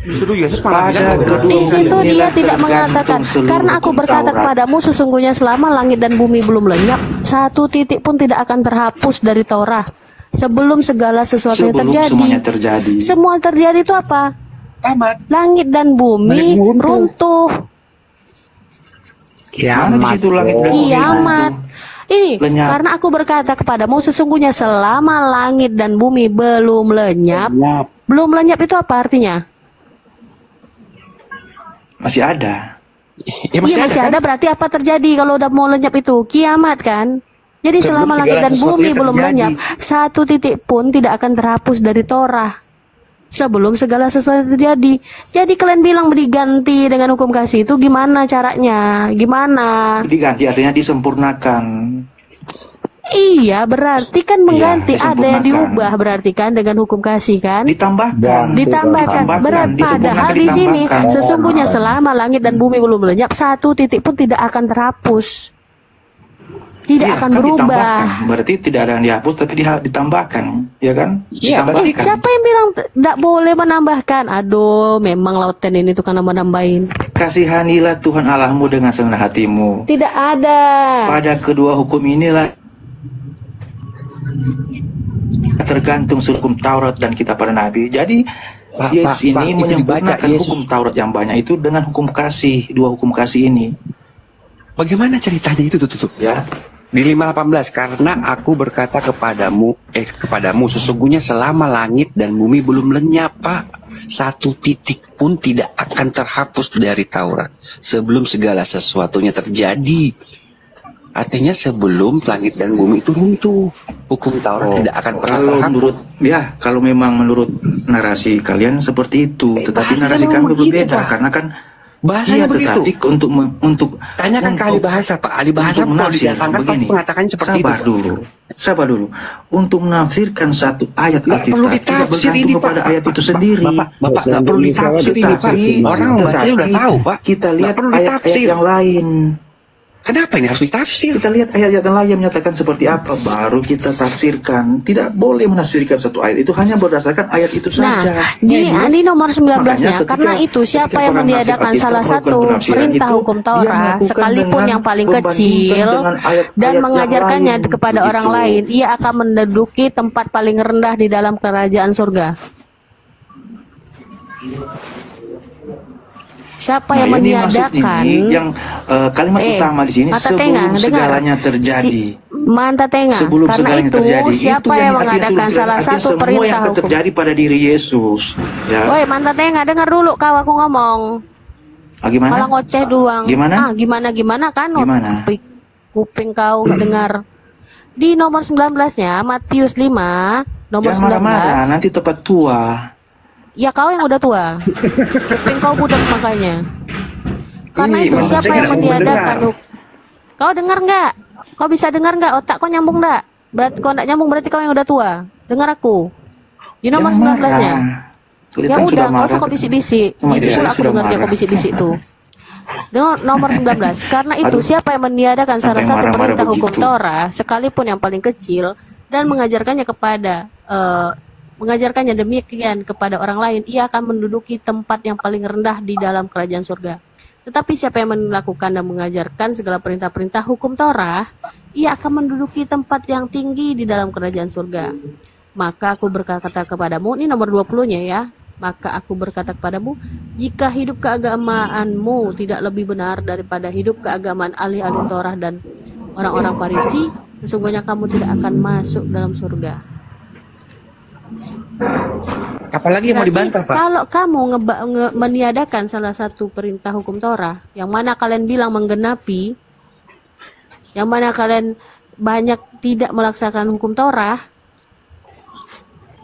Justru Yesus malah Pada bilang kedua Di situ hukum dia inilah tidak tergantung mengatakan, seluruh karena aku hukum berkata Taurat. kepadamu sesungguhnya selama langit dan bumi belum lenyap, satu titik pun tidak akan terhapus dari Torah sebelum segala sesuatu yang Sebelum terjadi. semuanya terjadi. Semua terjadi itu apa? tamat. Langit dan bumi Langit runtuh. runtuh. Mana di situ langit dan bumi Kiamat. Ini Lenyap. karena aku berkata kepadamu sesungguhnya selama langit dan bumi belum lenyap. Nyap. Belum lenyap itu apa artinya? masih ada. Ya Iya masih kan? ada, berarti apa terjadi kalau udah mau lenyap itu? Kiamat kan? Jadi Sebelum selama langit segala dan sesuatu bumi yang belum terjadi. lenyap, satu titik pun tidak akan terhapus dari Torah sebelum segala sesuatu terjadi. Jadi kalian bilang diganti dengan hukum kasih itu gimana caranya? Gimana? Diganti artinya disempurnakan. Iya, berarti kan mengganti, ada yang disempurnakan. diubah berarti kan dengan hukum kasih kan? Ditambahkan. Ditambahkan, Ditambahkan, padahal di sini sesungguhnya selama langit dan bumi belum lenyap, satu titik pun tidak akan terhapus, tidak Iya, akan kan berubah. ditambahkan. Berarti tidak ada yang dihapus tapi ditambahkan, ya kan? Iya, Ditambahkan. Siapa yang bilang tidak boleh menambahkan? Aduh, memang lauten ini tukang nambah-nambahin. Kasihanilah Tuhan Allahmu dengan segenap hatimu. Tidak ada. Pada kedua hukum inilah tergantung seluruh hukum Taurat dan kitab para nabi. Jadi Pak, Yesus Pak, ini itu menyempurnakan dibaca, Yesus. hukum Taurat yang banyak itu dengan hukum kasih, dua hukum kasih ini. Bagaimana ceritanya itu tuh? Ya, Di 5:18, karena aku berkata kepadamu sesungguhnya selama langit dan bumi belum lenyap, Pak, satu titik pun tidak akan terhapus dari Taurat sebelum segala sesuatunya terjadi. Artinya sebelum langit dan bumi itu runtuh, hukum Taurat tidak akan pernah kalau terhapus. kalau memang menurut narasi kalian seperti itu, tetapi pasti narasi memang kami begitu, berbeda Pak. karena kan Bahasanya Iya, begitu. tetapi untuk Tanyakan ke ahli bahasa, Pak. Ahli bahasa untuk kalau menafsir didatangkan pasti begini. mengatakannya seperti Sabar itu. dulu. Sabar dulu. Untuk menafsirkan satu ayat Nggak perlu Alkitab tidak ditafsir bergantung ini, Pak. kepada ayat itu sendiri. Bapak nggak perlu ditafsir ini, Pak. Orang membacanya udah tahu, Pak. Kita Nggak lihat perlu ayat-ayat ditafsir. yang lain. Kenapa ini harus ditafsir? Kita lihat ayat-ayat yang lain yang menyatakan seperti apa, baru kita tafsirkan. Tidak boleh menafsirkan satu ayat itu hanya berdasarkan ayat itu Nah, saja. di nomor 19-nya, Makanya karena itu siapa ketika yang para meniadakan nasihat salah kita satu melakukan penafsiran perintah itu, hukum dia Taurat, melakukan sekalipun dengan yang paling membandingkan kecil dengan ayat-ayat dan yang mengajarkannya lain, kepada orang begitu. lain, ia akan menduduki tempat paling rendah di dalam kerajaan surga. Siapa yang Nah, ini maksud meniadakan ini yang kalimat utama di sini mata sebelum tengah, dengar. segalanya terjadi. Manta tengah. Sebelum Karena segalanya itu terjadi, siapa itu yang artinya mengadakan sebelum salah artinya satu semua perintah yang akan hukum? terjadi pada diri Yesus. Ya. Woi, manta tengah, dengar dulu kau aku ngomong. Gimana? Malah ngoceh doang. Gimana? Gimana kan? Gimana? Kuping kau nggak dengar. Di nomor 19-nya Matius 5, nomor Jangan 19. marah-marah, nanti tepat tua. Ya kau yang udah tua. Kuping kau budak makanya. Karena Ini itu maksud siapa saya yang nggak mau meniadakan mendengar. Kau dengar nggak? Kau bisa dengar nggak? Otak kau nyambung nggak? Berarti kau nggak nyambung berarti kau yang udah tua. Dengar aku. Di nomor Jangan 19-nya. marah. Kulit Ya kan udah, sudah nggak usah marah. kau bisik-bisik. Cuma Itu dia pula aku sudah dengar dia kau marah. bisik-bisik tuh. Dengan nomor 19. Karena itu Aduh. siapa yang meniadakan salah Sampai satu marah-marah perintah hukum begitu. Torah, sekalipun yang paling kecil, dan mengajarkannya demikian kepada orang lain, ia akan menduduki tempat yang paling rendah di dalam kerajaan surga. Tetapi siapa yang melakukan dan mengajarkan segala perintah-perintah hukum Torah, ia akan menduduki tempat yang tinggi di dalam kerajaan surga. Maka aku berkata kepadamu, ini nomor 20-nya ya. Maka aku berkata kepadamu, jika hidup keagamaanmu tidak lebih benar daripada hidup keagamaan ahli-ahli Torah dan orang-orang Farisi, sesungguhnya kamu tidak akan masuk dalam surga. Apalagi yang mau Berarti dibantah, Pak? kalau kamu meniadakan salah satu perintah hukum Torah, yang mana kalian bilang menggenapi, yang mana kalian banyak tidak melaksanakan hukum Torah,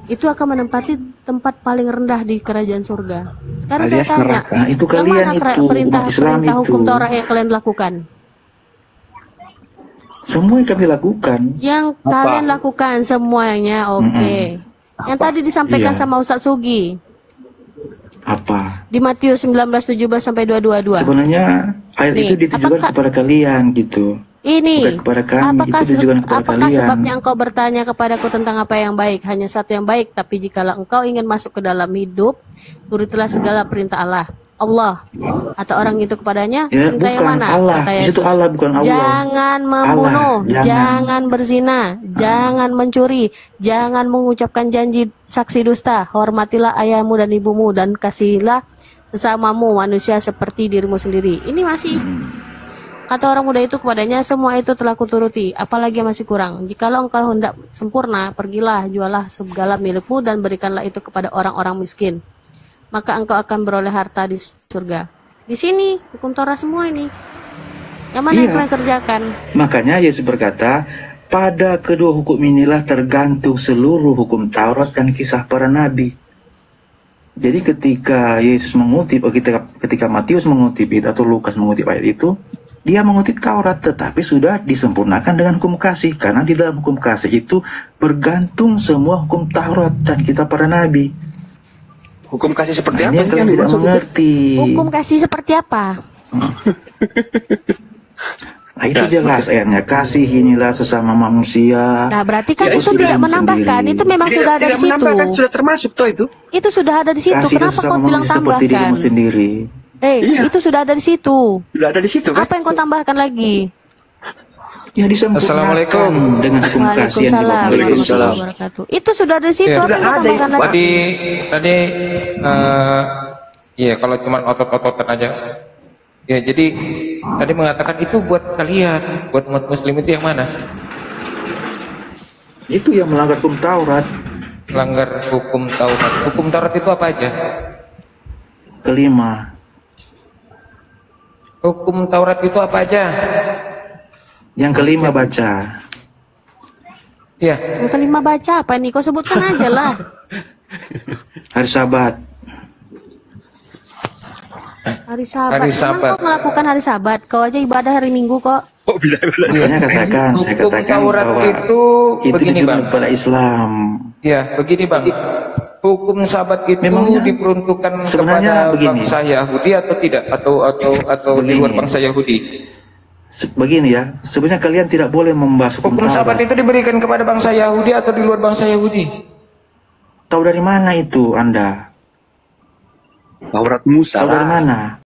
itu akan menempati tempat paling rendah di kerajaan surga. Sekarang Alias saya tanya, neraka. Nah, itu yang kalian mana itu, perintah umat Islam itu. hukum Torah yang kalian lakukan? Semua yang kami lakukan. Yang kalian lakukan semuanya, oke. Yang tadi disampaikan Iya. sama Ustadz Sugi Apa? di Matius 19:17 sampai 2:22. Sebenarnya ayat Nih, itu ditujukan apakah- kepada kalian gitu. Ini, Bukan kepada kami, apakah, itu ditujukan kepada apakah kalian. sebabnya engkau bertanya kepadaku tentang apa yang baik? Hanya satu yang baik, tapi jikalau engkau ingin masuk ke dalam hidup, turutilah segala perintah Allah. Atau orang itu kepadanya, Ya, perintah yang bukan mana? Allah. Kata Di situ Yesus, Allah, bukan Allah. jangan membunuh, Allah, jangan. jangan berzina, jangan mencuri, jangan mengucapkan janji saksi dusta, hormatilah ayahmu dan ibumu, dan kasihilah sesamamu manusia seperti dirimu sendiri. Ini masih kata orang muda itu kepadanya, semua itu telah kuturuti, apalagi yang masih kurang. Jikalau engkau hendak sempurna, pergilah, jualah segala milikmu dan berikanlah itu kepada orang-orang miskin. Maka engkau akan beroleh harta di surga. Di sini hukum Torah semua ini. Yang mana yang Iya. kalian kerjakan? Makanya Yesus berkata, pada kedua hukum inilah tergantung seluruh hukum Taurat dan kisah para nabi. Jadi ketika Yesus mengutip, ketika Matius mengutip itu atau Lukas mengutip ayat itu, dia mengutip Taurat, tetapi sudah disempurnakan dengan hukum kasih. Karena di dalam hukum kasih itu bergantung semua hukum Taurat dan kitab para nabi. Hukum kasih seperti Nah, apa ini sih yang yang tidak dimaksud itu? mengerti. Hukum kasih seperti apa? Nah, itu jelas ayatnya, kasih inilah sesama manusia. Nah, berarti kan Ya, itu sudah tidak menambahkan, sendiri. itu memang sudah ada di situ. menambahkan, sudah termasuk toh itu. Itu sudah ada di situ. Kasihlah Kenapa kau sesama bilang manusia seperti tambahkan? dirimu sendiri. Iya. Itu sudah ada di situ. Sudah ada di situ kan? Apa yang kau tambahkan lagi? Ya disempurnakan Assalamualaikum. dengan hukum kasih yang Waalaikumsalam dibawa oleh Yesus. warahmatullahi wabarakatuh. Itu sudah ada di situ. Iya. Apa yang Sudah kau ada tambahkan itu, lagi? Tadi iya kalau cuma otot-ototan aja. Ya jadi tadi mengatakan itu buat kalian, buat umat muslim itu yang mana? Itu yang melanggar hukum Taurat. Melanggar hukum Taurat. Hukum Taurat itu apa aja? Kelima, Hukum Taurat itu apa aja? yang kelima baca. Iya. Yang kelima baca apa nih? Kau sebutkan aja lah. Hari Sabat. Hari Sabat. Hari Emang Sabat. kau melakukan hari Sabat? Kau aja ibadah hari Minggu kok. Makanya katakan, saya Hukum katakan Taurat bahwa itu begini, ditujukan Bang. kepada Islam. Ya, begini Bang. Hukum Sabat itu Memangnya diperuntukkan sebenarnya kepada begini. bangsa Yahudi atau tidak? Atau di Begini. luar bangsa Yahudi? Begini ya, sebenarnya kalian tidak boleh membahas hukum Hukum Sabat Taurat. itu diberikan kepada bangsa Yahudi atau di luar bangsa Yahudi? Tahu dari mana itu Anda? Taurat Musa Tahu dari lah. mana?